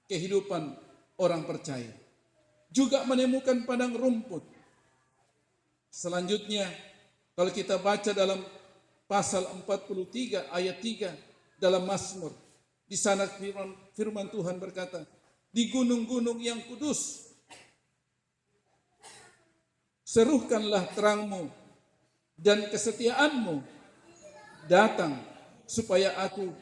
kehidupan orang percaya. Juga menemukan padang rumput. Selanjutnya, kalau kita baca dalam pasal 43 ayat 3 dalam Mazmur, di sana firman Tuhan berkata, di gunung-gunung yang kudus, serukanlah terangmu dan kesetiaanmu datang, supaya aku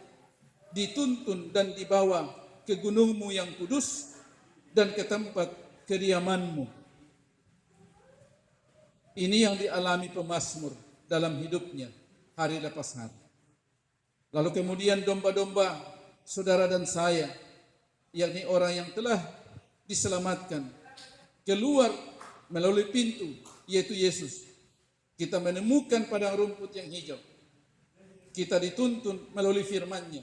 dituntun dan dibawa ke gunungmu yang kudus dan ke tempat kediamanmu. Ini yang dialami pemazmur dalam hidupnya hari lepas hari. Lalu kemudian domba-domba saudara dan saya, yakni orang yang telah diselamatkan, keluar melalui pintu, yaitu Yesus. Kita menemukan padang rumput yang hijau. Kita dituntun melalui firman-Nya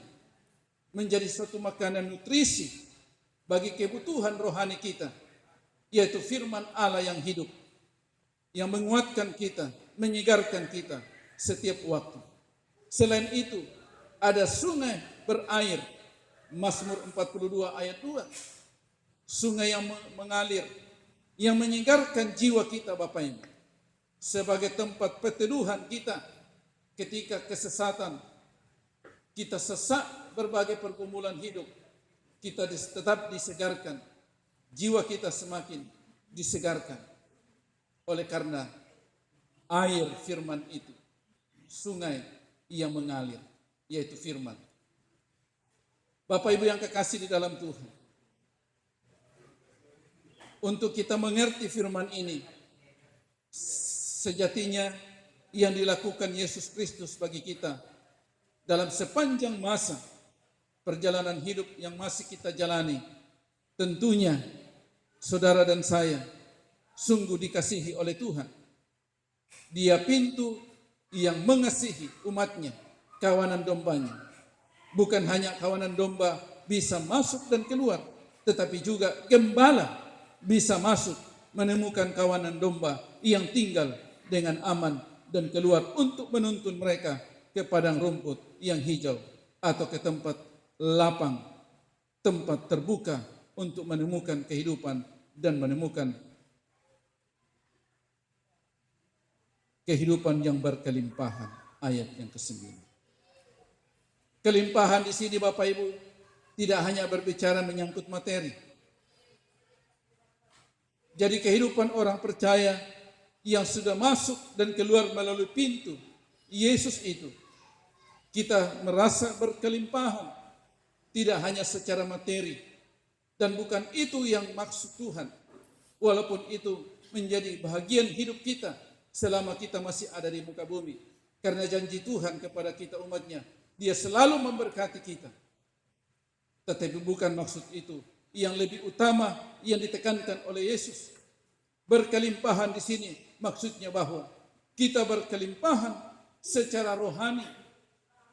menjadi suatu makanan nutrisi bagi kebutuhan rohani kita, yaitu firman Allah yang hidup, yang menguatkan kita, menyegarkan kita setiap waktu. Selain itu, ada sungai berair, Mazmur 42 ayat 2. Sungai yang mengalir, yang menyegarkan jiwa kita Bapak Ibu, sebagai tempat peteduhan kita ketika kesesatan, kita sesak berbagai pergumulan hidup, kita tetap disegarkan, jiwa kita semakin disegarkan oleh karena air firman itu, sungai yang mengalir, yaitu firman. Bapak Ibu yang kekasih di dalam Tuhan, untuk kita mengerti firman ini, sejatinya yang dilakukan Yesus Kristus bagi kita dalam sepanjang masa perjalanan hidup yang masih kita jalani, tentunya saudara dan saya sungguh dikasihi oleh Tuhan. Dia pintu yang mengasihi umatnya, kawanan dombanya. Bukan hanya kawanan domba bisa masuk dan keluar, tetapi juga gembala bisa masuk menemukan kawanan domba yang tinggal dengan aman dan keluar untuk menuntun mereka ke padang rumput yang hijau atau ke tempat lapang, tempat terbuka untuk menemukan kehidupan dan menemukan kehidupan yang berkelimpahan. Ayat yang ke-9. Kelimpahan di sini Bapak Ibu tidak hanya berbicara menyangkut materi. Jadi kehidupan orang percaya yang sudah masuk dan keluar melalui pintu Yesus itu, kita merasa berkelimpahan, tidak hanya secara materi, dan bukan itu yang maksud Tuhan, walaupun itu menjadi bahagian hidup kita selama kita masih ada di muka bumi, karena janji Tuhan kepada kita umatnya, Dia selalu memberkati kita. Tetapi bukan maksud itu yang lebih utama yang ditekankan oleh Yesus. Berkelimpahan di sini maksudnya bahwa kita berkelimpahan secara rohani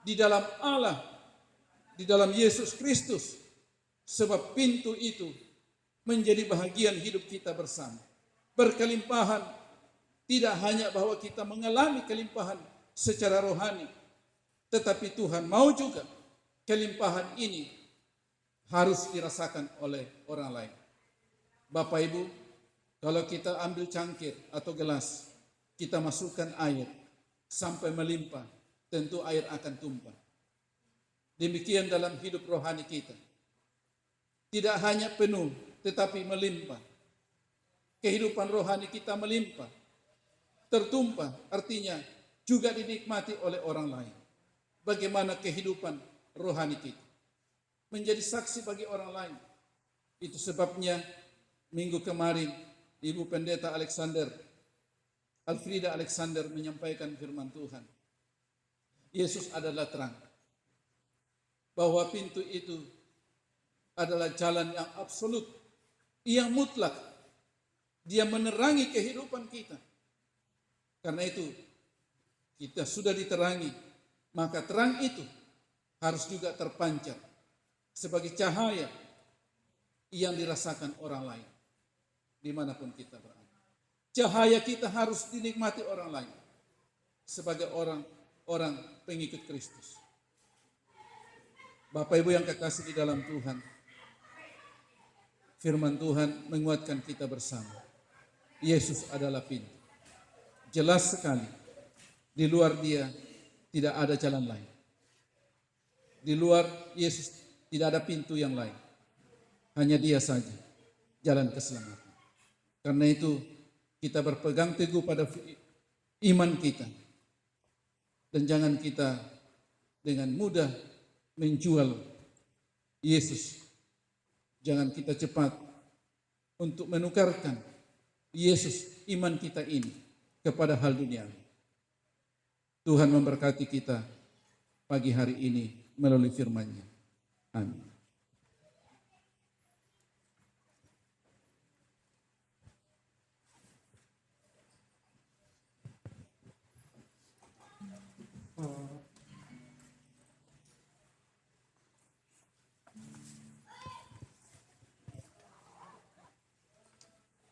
di dalam Allah, di dalam Yesus Kristus, sebab pintu itu menjadi bahagian hidup kita bersama. Berkelimpahan tidak hanya bahwa kita mengalami kelimpahan secara rohani, tetapi Tuhan mau juga kelimpahan ini harus dirasakan oleh orang lain. Bapak Ibu, kalau kita ambil cangkir atau gelas, kita masukkan air sampai melimpah, tentu air akan tumpah. Demikian dalam hidup rohani kita. Tidak hanya penuh, tetapi melimpah. Kehidupan rohani kita melimpah, tertumpah, artinya juga dinikmati oleh orang lain. Bagaimana kehidupan rohani kita menjadi saksi bagi orang lain. Itu sebabnya minggu kemarin Ibu Pendeta Alfrida Alexander menyampaikan firman Tuhan. Yesus adalah terang. Bahwa pintu itu adalah jalan yang absolut yang mutlak. Dia menerangi kehidupan kita. Karena itu kita sudah diterangi, maka terang itu harus juga terpancar sebagai cahaya yang dirasakan orang lain dimanapun kita berada. Cahaya kita harus dinikmati orang lain sebagai orang pengikut Kristus. Bapak Ibu yang kekasih di dalam Tuhan, firman Tuhan menguatkan kita bersama. Yesus adalah pintu. Jelas sekali, di luar Dia tidak ada jalan lain. Di luar Yesus tidak ada pintu yang lain. Hanya Dia saja jalan keselamatan. Karena itu kita berpegang teguh pada iman kita. Dan jangan kita dengan mudah menjual Yesus. Jangan kita cepat untuk menukarkan Yesus iman kita ini kepada hal duniawi. Tuhan memberkati kita pagi hari ini melalui firman-Nya. Amin.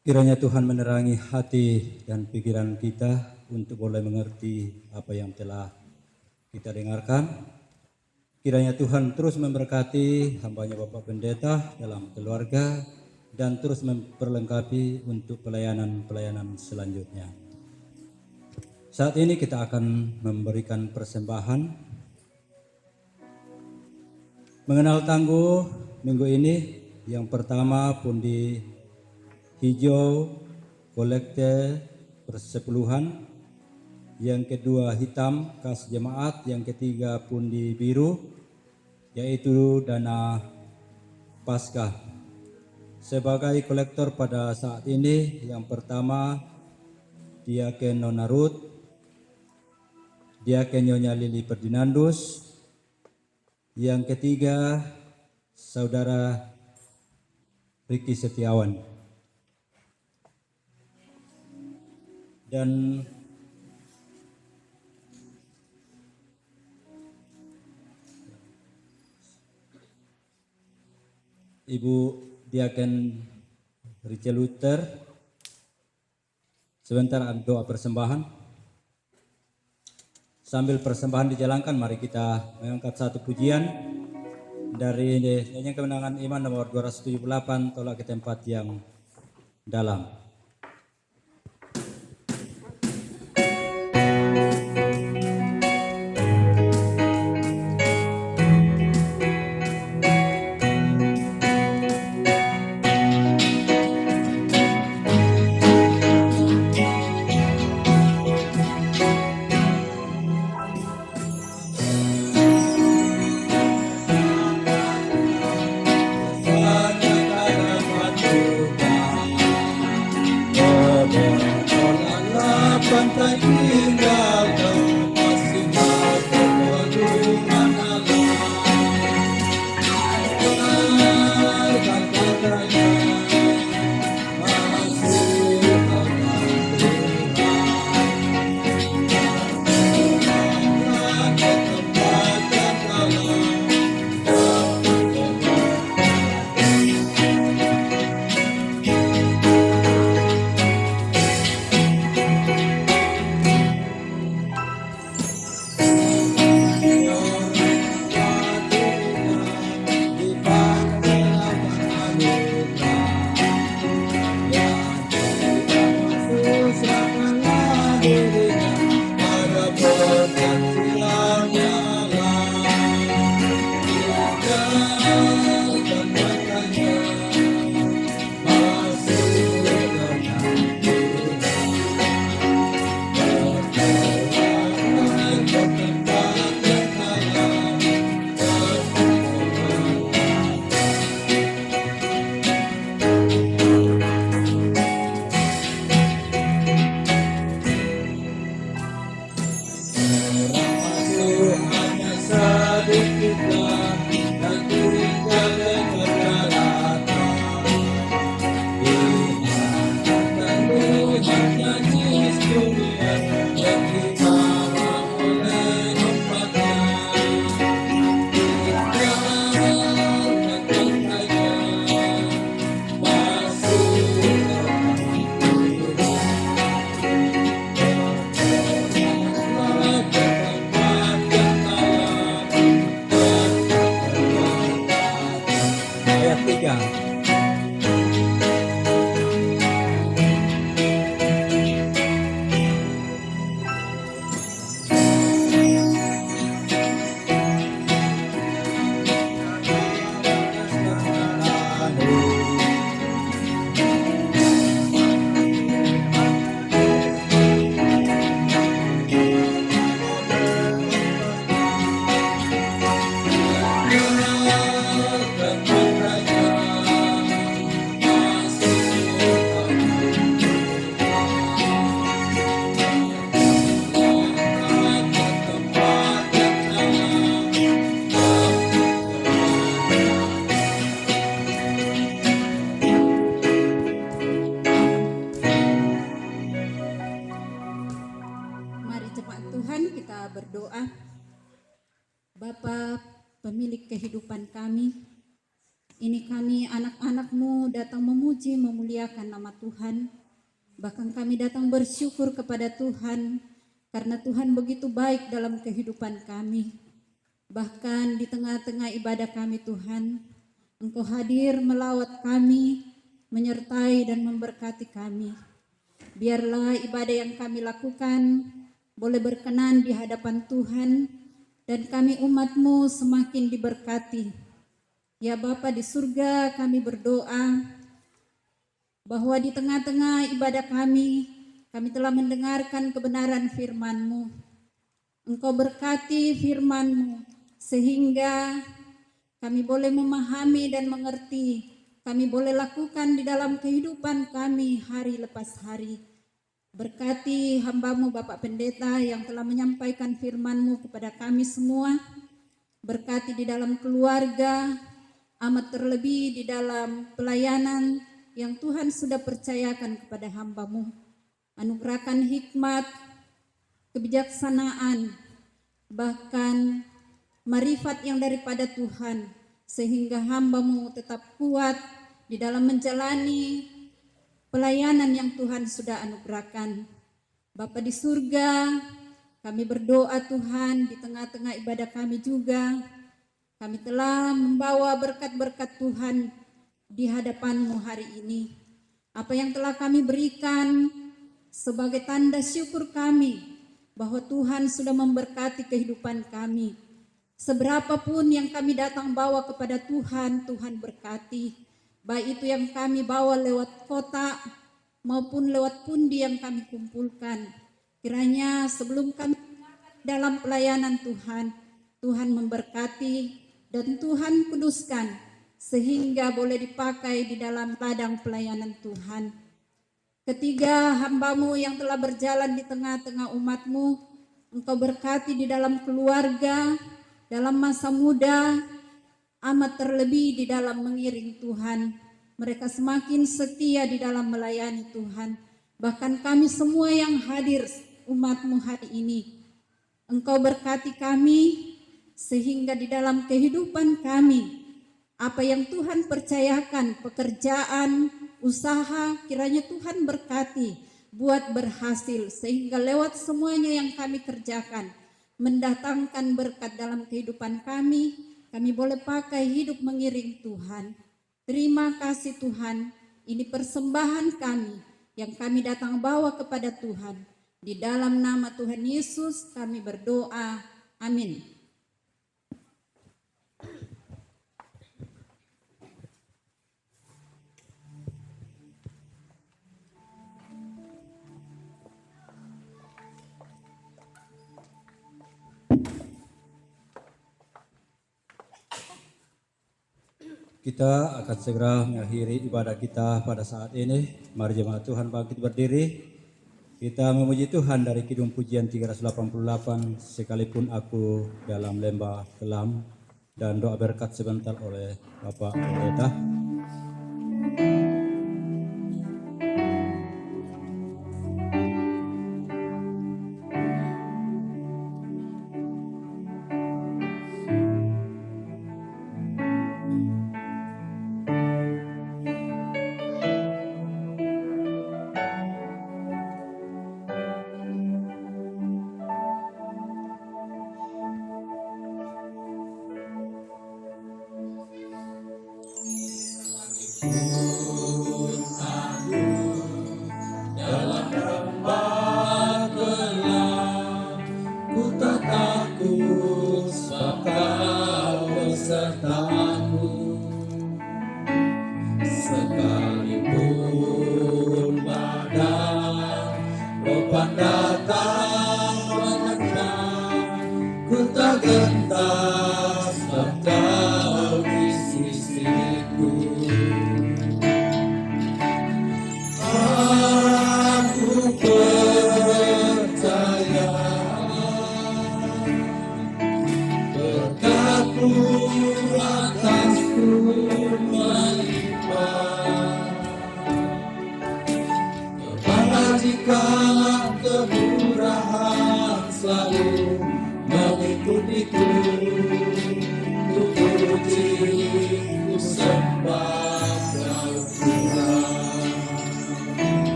Kiranya Tuhan menerangi hati dan pikiran kita untuk boleh mengerti apa yang telah kita dengarkan. Kiranya Tuhan terus memberkati hamba-Nya Bapak Pendeta dalam keluarga dan terus memperlengkapi untuk pelayanan-pelayanan selanjutnya. Saat ini kita akan memberikan persembahan. Mengenal tangguh minggu ini yang pertama pundi hijau kolekte persepuluhan, yang kedua hitam kas jemaat, yang ketiga pundi biru yaitu dana Paskah. Sebagai kolektor pada saat ini yang pertama Diaken Nona Ruth, Diaken Nyonya Lili Ferdinandus, yang ketiga Saudara Riki Setiawan. Dan Ibu Diaken Richel Luther, sebentar doa persembahan. Sambil persembahan dijalankan, mari kita mengangkat satu pujian dari nyanyian kemenangan iman nomor 278, tolak ke tempat yang dalam. kehidupan kami. Ini kami anak-anak-Mu datang memuji memuliakan nama Tuhan. Bahkan kami datang bersyukur kepada Tuhan karena Tuhan begitu baik dalam kehidupan kami. Bahkan di tengah-tengah ibadah kami Tuhan, Engkau hadir melawat kami, menyertai dan memberkati kami. Biarlah ibadah yang kami lakukan boleh berkenan di hadapan Tuhan dan kami umat-Mu semakin diberkati. Ya Bapa di surga, kami berdoa bahwa di tengah-tengah ibadah kami telah mendengarkan kebenaran firman-Mu. Engkau berkati firman-Mu sehingga kami boleh memahami dan mengerti, kami boleh lakukan di dalam kehidupan kami hari lepas hari. Berkati hamba-Mu Bapak Pendeta yang telah menyampaikan firman-Mu kepada kami semua. Berkati di dalam keluarga, amat terlebih di dalam pelayanan yang Tuhan sudah percayakan kepada hamba-Mu. Anugerahkan hikmat, kebijaksanaan, bahkan marifat yang daripada Tuhan, sehingga hamba-Mu tetap kuat di dalam menjalani pelayanan yang Tuhan sudah anugerahkan. Bapa di surga, kami berdoa Tuhan di tengah-tengah ibadah kami juga, kami telah membawa berkat-berkat Tuhan di hadapan-Mu hari ini. Apa yang telah kami berikan sebagai tanda syukur kami bahwa Tuhan sudah memberkati kehidupan kami. Seberapapun yang kami datang bawa kepada Tuhan, Tuhan berkati. Baik itu yang kami bawa lewat kota maupun lewat pundi yang kami kumpulkan. Kiranya sebelum kami dalam pelayanan Tuhan, Tuhan memberkati dan Tuhan kuduskan sehingga boleh dipakai di dalam ladang pelayanan Tuhan. Ketiga, hamba-Mu yang telah berjalan di tengah-tengah umat-Mu, Engkau berkati di dalam keluarga, dalam masa muda, amat terlebih di dalam mengiring Tuhan. Mereka semakin setia di dalam melayani Tuhan. Bahkan kami semua yang hadir umat-Mu hari ini, Engkau berkati kami sehingga di dalam kehidupan kami, apa yang Tuhan percayakan, pekerjaan, usaha, kiranya Tuhan berkati buat berhasil sehingga lewat semuanya yang kami kerjakan mendatangkan berkat dalam kehidupan kami boleh pakai hidup mengiring Tuhan. Terima kasih Tuhan, ini persembahan kami yang kami datang bawa kepada Tuhan. Di dalam nama Tuhan Yesus kami berdoa, amin. Kita akan segera mengakhiri ibadah kita pada saat ini. Mari jemaat Tuhan bangkit berdiri. Kita memuji Tuhan dari Kidung Pujian 388, sekalipun aku dalam lembah kelam, dan doa berkat sebentar oleh Bapak Pendeta.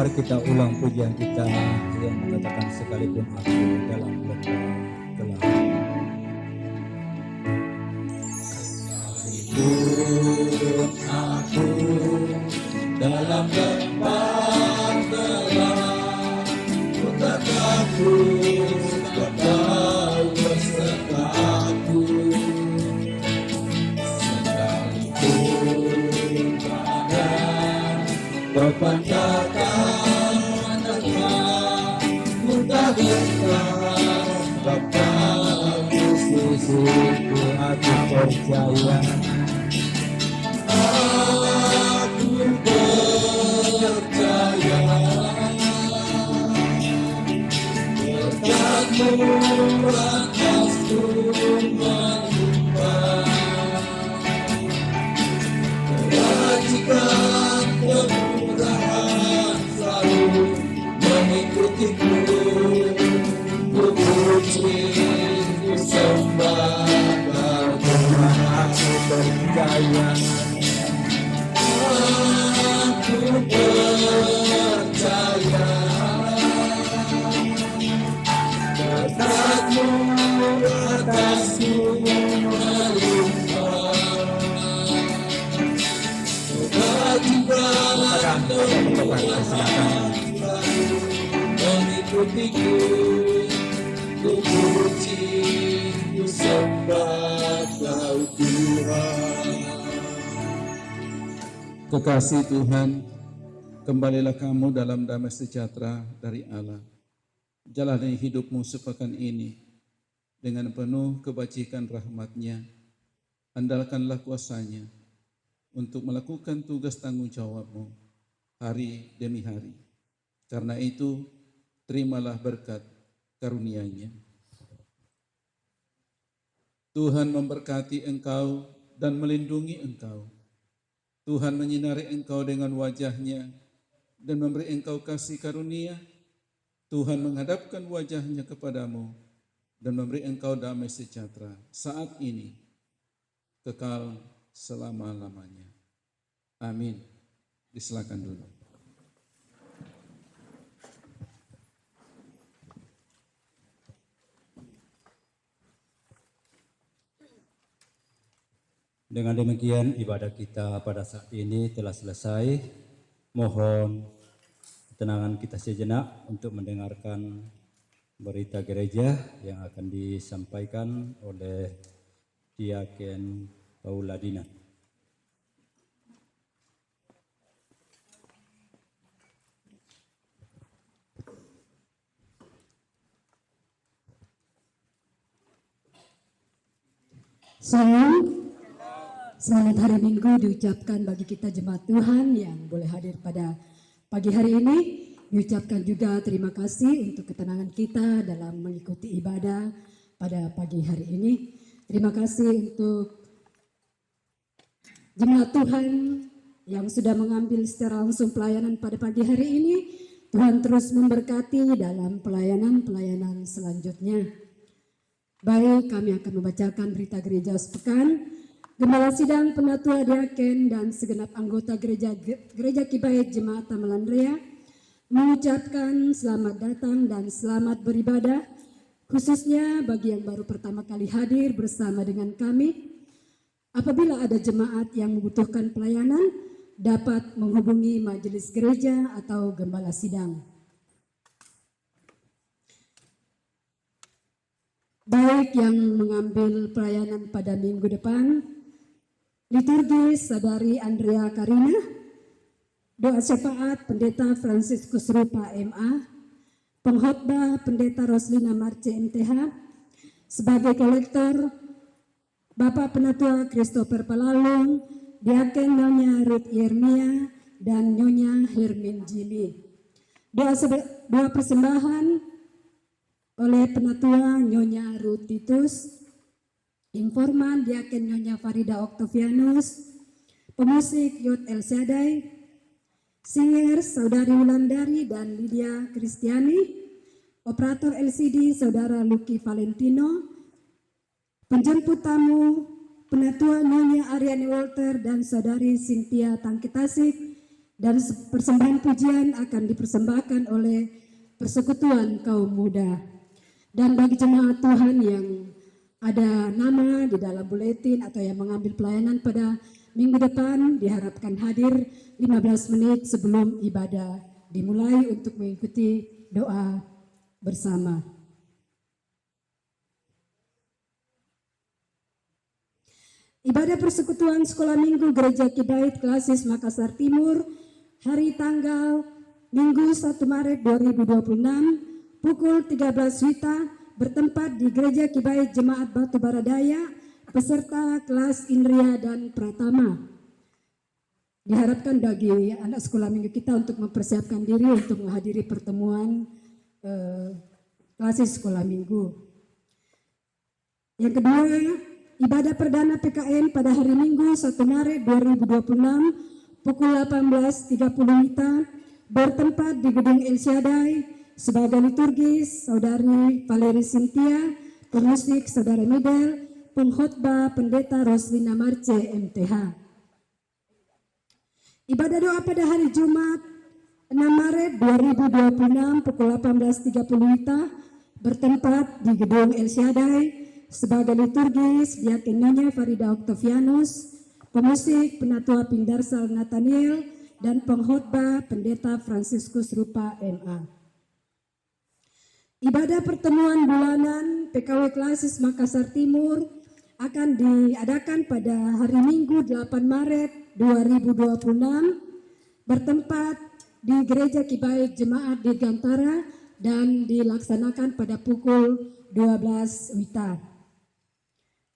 mari kita ulang pujian kita yang mengatakan sekalipun aku dalam lembah gelap. Sekalipun aku dalam lembah gelap, ku tak takut sebab Kau besertaku. Sekalipun badan berpanjatan menengah, ku tak gentar sebab Kau di sisiku. Aku percaya, aku percaya, berkat-Mu atasku melimpah, kebajikan kemurahan selalu mengikutiku. Ku puji, ku sembah Kau Tuhan, aku percaya, aku percaya, berkat-Mu atasku melimpah, kebajikan kemurahan selalu mengikutiku. Ku puji, ku sembah Kau Tuhan. Kekasih Tuhan, kembalilah kamu dalam damai sejahtera dari Allah. Jalani hidupmu sepekan ini dengan penuh kebajikan rahmat-Nya. Andalkanlah kuasa-Nya untuk melakukan tugas tanggung jawabmu hari demi hari. Karena itu, terimalah berkat karunia-Nya. Tuhan memberkati engkau dan melindungi engkau. Tuhan menyinari engkau dengan wajah-Nya dan memberi engkau kasih karunia. Tuhan menghadapkan wajah-Nya kepadamu dan memberi engkau damai sejahtera saat ini, kekal selama-lamanya. Amin. Disilakan dulu. Dengan demikian ibadah kita pada saat ini telah selesai. Mohon ketenangan kita sejenak untuk mendengarkan berita gereja yang akan disampaikan oleh Diaken Pauladina. Selamat hari Minggu diucapkan bagi kita jemaat Tuhan yang boleh hadir pada pagi hari ini. Diucapkan juga terima kasih untuk ketenangan kita dalam mengikuti ibadah pada pagi hari ini. Terima kasih untuk jemaat Tuhan yang sudah mengambil secara langsung pelayanan pada pagi hari ini. Tuhan terus memberkati dalam pelayanan-pelayanan selanjutnya. Baik, kami akan membacakan berita gereja sepekan. Gembala Sidang, Penatua Diaken, dan segenap anggota Gereja Kibait Jemaat Tamalandrea mengucapkan selamat datang dan selamat beribadah, khususnya bagi yang baru pertama kali hadir bersama dengan kami. Apabila ada jemaat yang membutuhkan pelayanan, dapat menghubungi majelis gereja atau Gembala Sidang. Baik, yang mengambil pelayanan pada minggu depan, liturgis Saudari Andrea Karina, doa syafaat Pendeta Fransiskus Rupa MA, pengkhotbah Pendeta Roslina Marce MTH, sebagai kolektor Bapak Penatua Christopher Palalung, Diaken Nyonya Ruth Yermia, dan Nyonya Hermin Jimmy. Doa persembahan oleh Penatua Nyonya Ruth Titus, informan Diaken Nyonya Farida Octavianus, pemusik Yot El Shaddai, singer Saudari Wulandari dan Lydia Kristiani, operator LCD Saudara Lucky Valentino, penjemput tamu Penatua Nyonya Ariani Walter dan Saudari Cynthia Tangkitasik, Dan persembahan pujian akan dipersembahkan oleh Persekutuan Kaum Muda. Dan bagi jemaat Tuhan yang ada nama di dalam buletin atau yang mengambil pelayanan pada minggu depan, diharapkan hadir 15 menit sebelum ibadah dimulai untuk mengikuti doa bersama. Ibadah persekutuan sekolah minggu Gereja Kibait Klasis Makassar Timur hari tanggal Minggu 1 Maret 2026 pukul 13 WITA bertempat di Gereja Kibait Jemaat Batu Baradaya peserta kelas Indria dan Pratama. Diharapkan bagi anak sekolah minggu kita untuk mempersiapkan diri untuk menghadiri pertemuan klasis sekolah minggu. Yang kedua, ibadah perdana PKN pada hari Minggu 1 Maret 2026 pukul 18.30 WITA bertempat di Gedung El Shaddai. Sebagai liturgis, Saudari Valeri Cynthia, pemusik Saudara Midel, pengkhotbah Pendeta Roslina Marce MTH. Ibadah doa pada hari Jumat 6 Maret 2026 pukul 18.30 WITA bertempat di Gedung El Shaddai. Sebagai liturgis, Diaken Nyonya Farida Octavianus, pemusik Penatua Pindarsal Nathaniel, dan pengkhotbah Pendeta Franciscus Rupa MA. Ibadah pertemuan bulanan PKW Klasis Makassar Timur akan diadakan pada hari Minggu 8 Maret 2026 bertempat di Gereja Kibait Jemaat Dirgantara dan dilaksanakan pada pukul 12 WITA.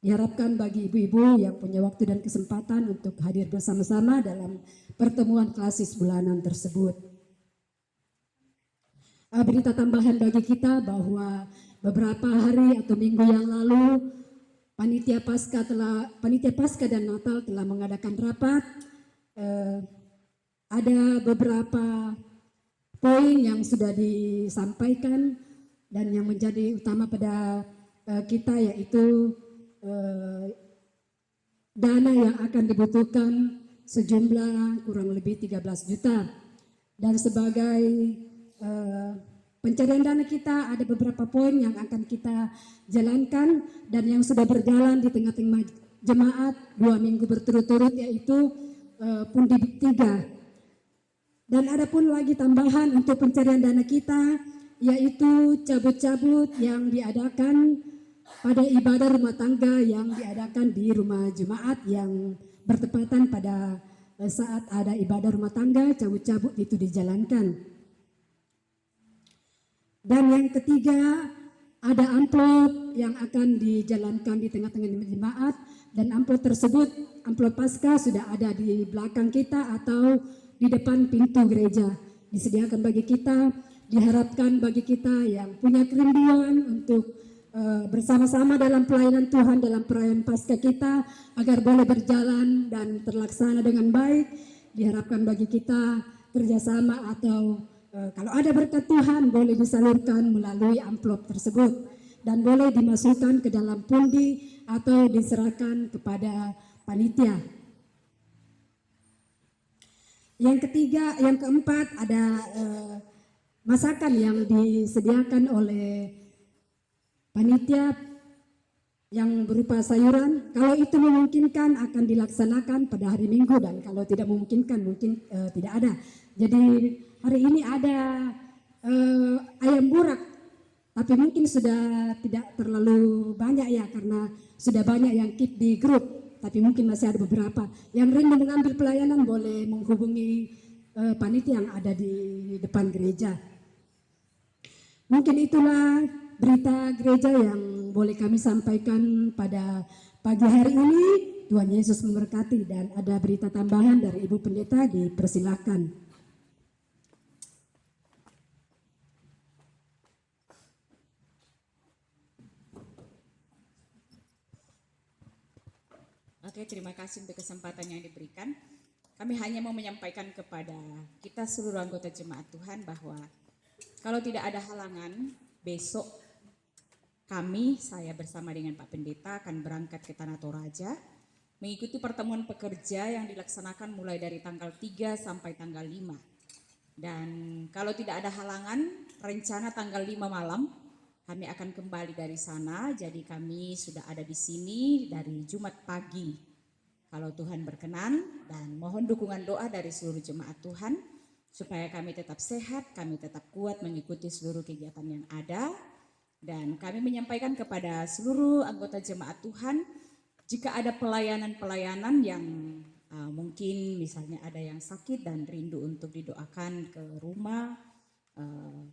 Diharapkan bagi ibu-ibu yang punya waktu dan kesempatan untuk hadir bersama-sama dalam pertemuan klasis bulanan tersebut. Berita tambahan bagi kita bahwa beberapa hari atau minggu yang lalu Panitia Paskah dan Natal telah mengadakan rapat. Ada beberapa poin yang sudah disampaikan dan yang menjadi utama pada kita yaitu dana yang akan dibutuhkan sejumlah kurang lebih 13 juta. Dan sebagai pencarian dana kita ada beberapa poin yang akan kita jalankan dan yang sudah berjalan di tengah-tengah jemaat 2 minggu berturut-turut yaitu pundi 3. Dan ada pun lagi tambahan untuk pencarian dana kita yaitu cabut-cabut yang diadakan pada ibadah rumah tangga yang diadakan di rumah jemaat yang bertepatan pada saat ada ibadah rumah tangga, cabut-cabut itu dijalankan. Dan yang ketiga, ada amplop yang akan dijalankan di tengah-tengah jemaat dan amplop tersebut, amplop Paskah sudah ada di belakang kita atau di depan pintu gereja. Disediakan bagi kita, diharapkan bagi kita yang punya kerinduan untuk bersama-sama dalam pelayanan Tuhan, dalam perayaan Paskah kita agar boleh berjalan dan terlaksana dengan baik. Diharapkan bagi kita kerjasama atau kalau ada berkat Tuhan boleh disalurkan melalui amplop tersebut dan boleh dimasukkan ke dalam pundi atau diserahkan kepada panitia. Yang ketiga, yang keempat ada masakan yang disediakan oleh panitia yang berupa sayuran. Kalau itu memungkinkan akan dilaksanakan pada hari Minggu dan kalau tidak memungkinkan mungkin tidak ada. Jadi hari ini ada ayam burak, tapi mungkin sudah tidak terlalu banyak ya karena sudah banyak yang keep di grup, tapi mungkin masih ada beberapa. Yang rindu mengambil pelayanan boleh menghubungi panitia yang ada di depan gereja. Mungkin itulah berita gereja yang boleh kami sampaikan pada pagi hari ini. Tuhan Yesus memberkati dan ada berita tambahan dari Ibu Pendeta, dipersilakan. Oke, terima kasih untuk kesempatan yang diberikan. Kami hanya mau menyampaikan kepada kita seluruh anggota jemaat Tuhan bahwa kalau tidak ada halangan, besok saya bersama dengan Pak Pendeta akan berangkat ke Tanah Toraja mengikuti pertemuan pekerja yang dilaksanakan mulai dari tanggal 3 sampai tanggal 5. Dan kalau tidak ada halangan, rencana tanggal 5 malam kami akan kembali dari sana. Jadi kami sudah ada di sini dari Jumat pagi. Kalau Tuhan berkenan, dan mohon dukungan doa dari seluruh jemaat Tuhan supaya kami tetap sehat, kami tetap kuat mengikuti seluruh kegiatan yang ada. Dan kami menyampaikan kepada seluruh anggota jemaat Tuhan, jika ada pelayanan-pelayanan yang mungkin misalnya ada yang sakit dan rindu untuk didoakan ke rumah,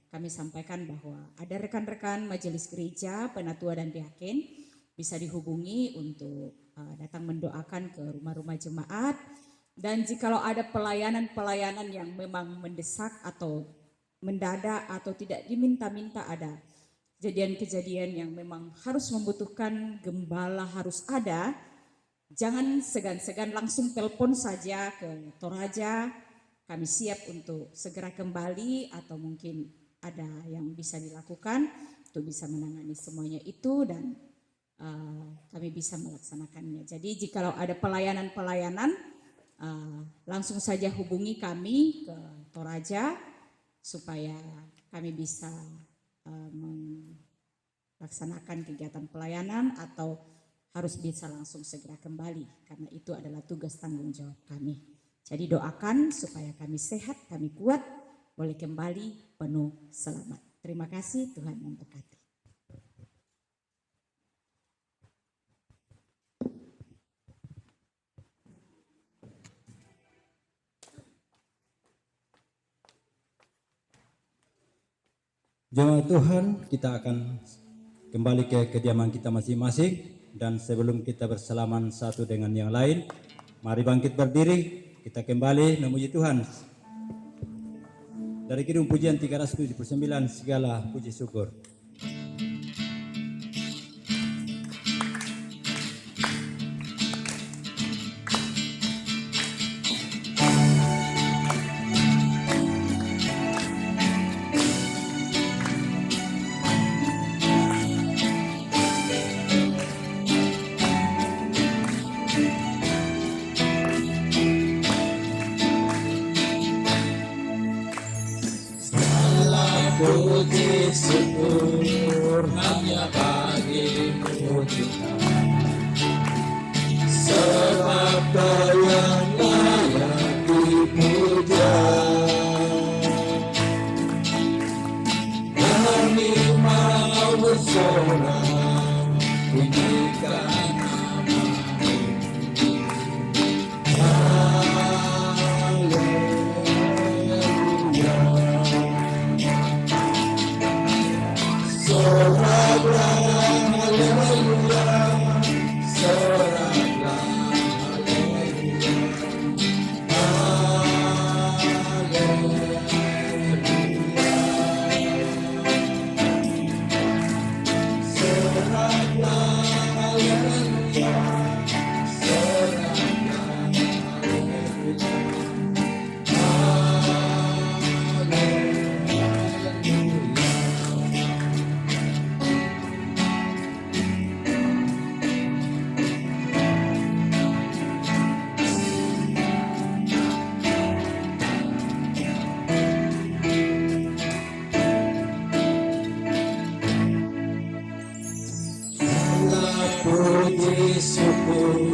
kami sampaikan bahwa ada rekan-rekan majelis gereja, penatua dan diaken bisa dihubungi untuk datang mendoakan ke rumah-rumah jemaat. Dan jikalau ada pelayanan-pelayanan yang memang mendesak atau mendadak atau tidak diminta-minta, ada kejadian-kejadian yang memang harus membutuhkan gembala harus ada, jangan segan-segan, langsung telepon saja ke Toraja. Kami siap untuk segera kembali, atau mungkin ada yang bisa dilakukan untuk bisa menangani semuanya itu, dan kami bisa melaksanakannya. Jadi jikalau ada pelayanan-pelayanan, langsung saja hubungi kami ke Toraja supaya kami bisa melaksanakan kegiatan pelayanan, atau harus bisa langsung segera kembali, karena itu adalah tugas tanggung jawab kami. Jadi doakan supaya kami sehat, kami kuat, boleh kembali penuh selamat. Terima kasih, Tuhan memberkati. Jemaat Tuhan, kita akan kembali ke kediaman kita masing-masing, dan sebelum kita bersalaman satu dengan yang lain, mari bangkit berdiri, kita kembali memuji Tuhan. Dari Kidung Pujian 379, segala puji syukur. Puji syukur hanya bagimu Tuhan, sebab Kau yang layak dipuja. Kami mau bersorak, tinggikan nama-Mu. Soraklah, haleluya, soraklah, haleluya, haleluya. Soraklah, haleluya, soraklah, haleluya, puji syukur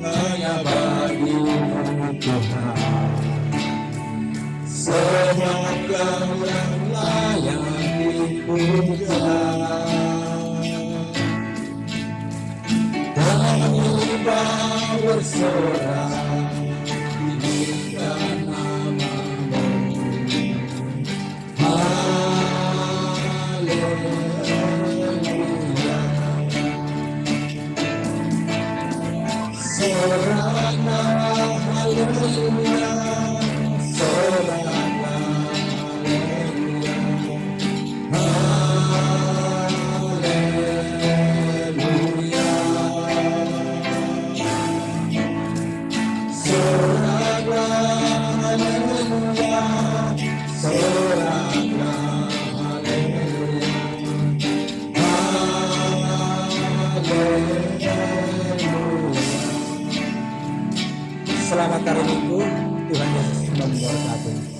hanya bagimu Tuhan, sebab Kau yang layak dipuja. Kami mau bersorak, tinggikan nama-Mu. Haleluya. Soraklah, haleluya, soraklah, haleluya, haleluya. wabarakatuh.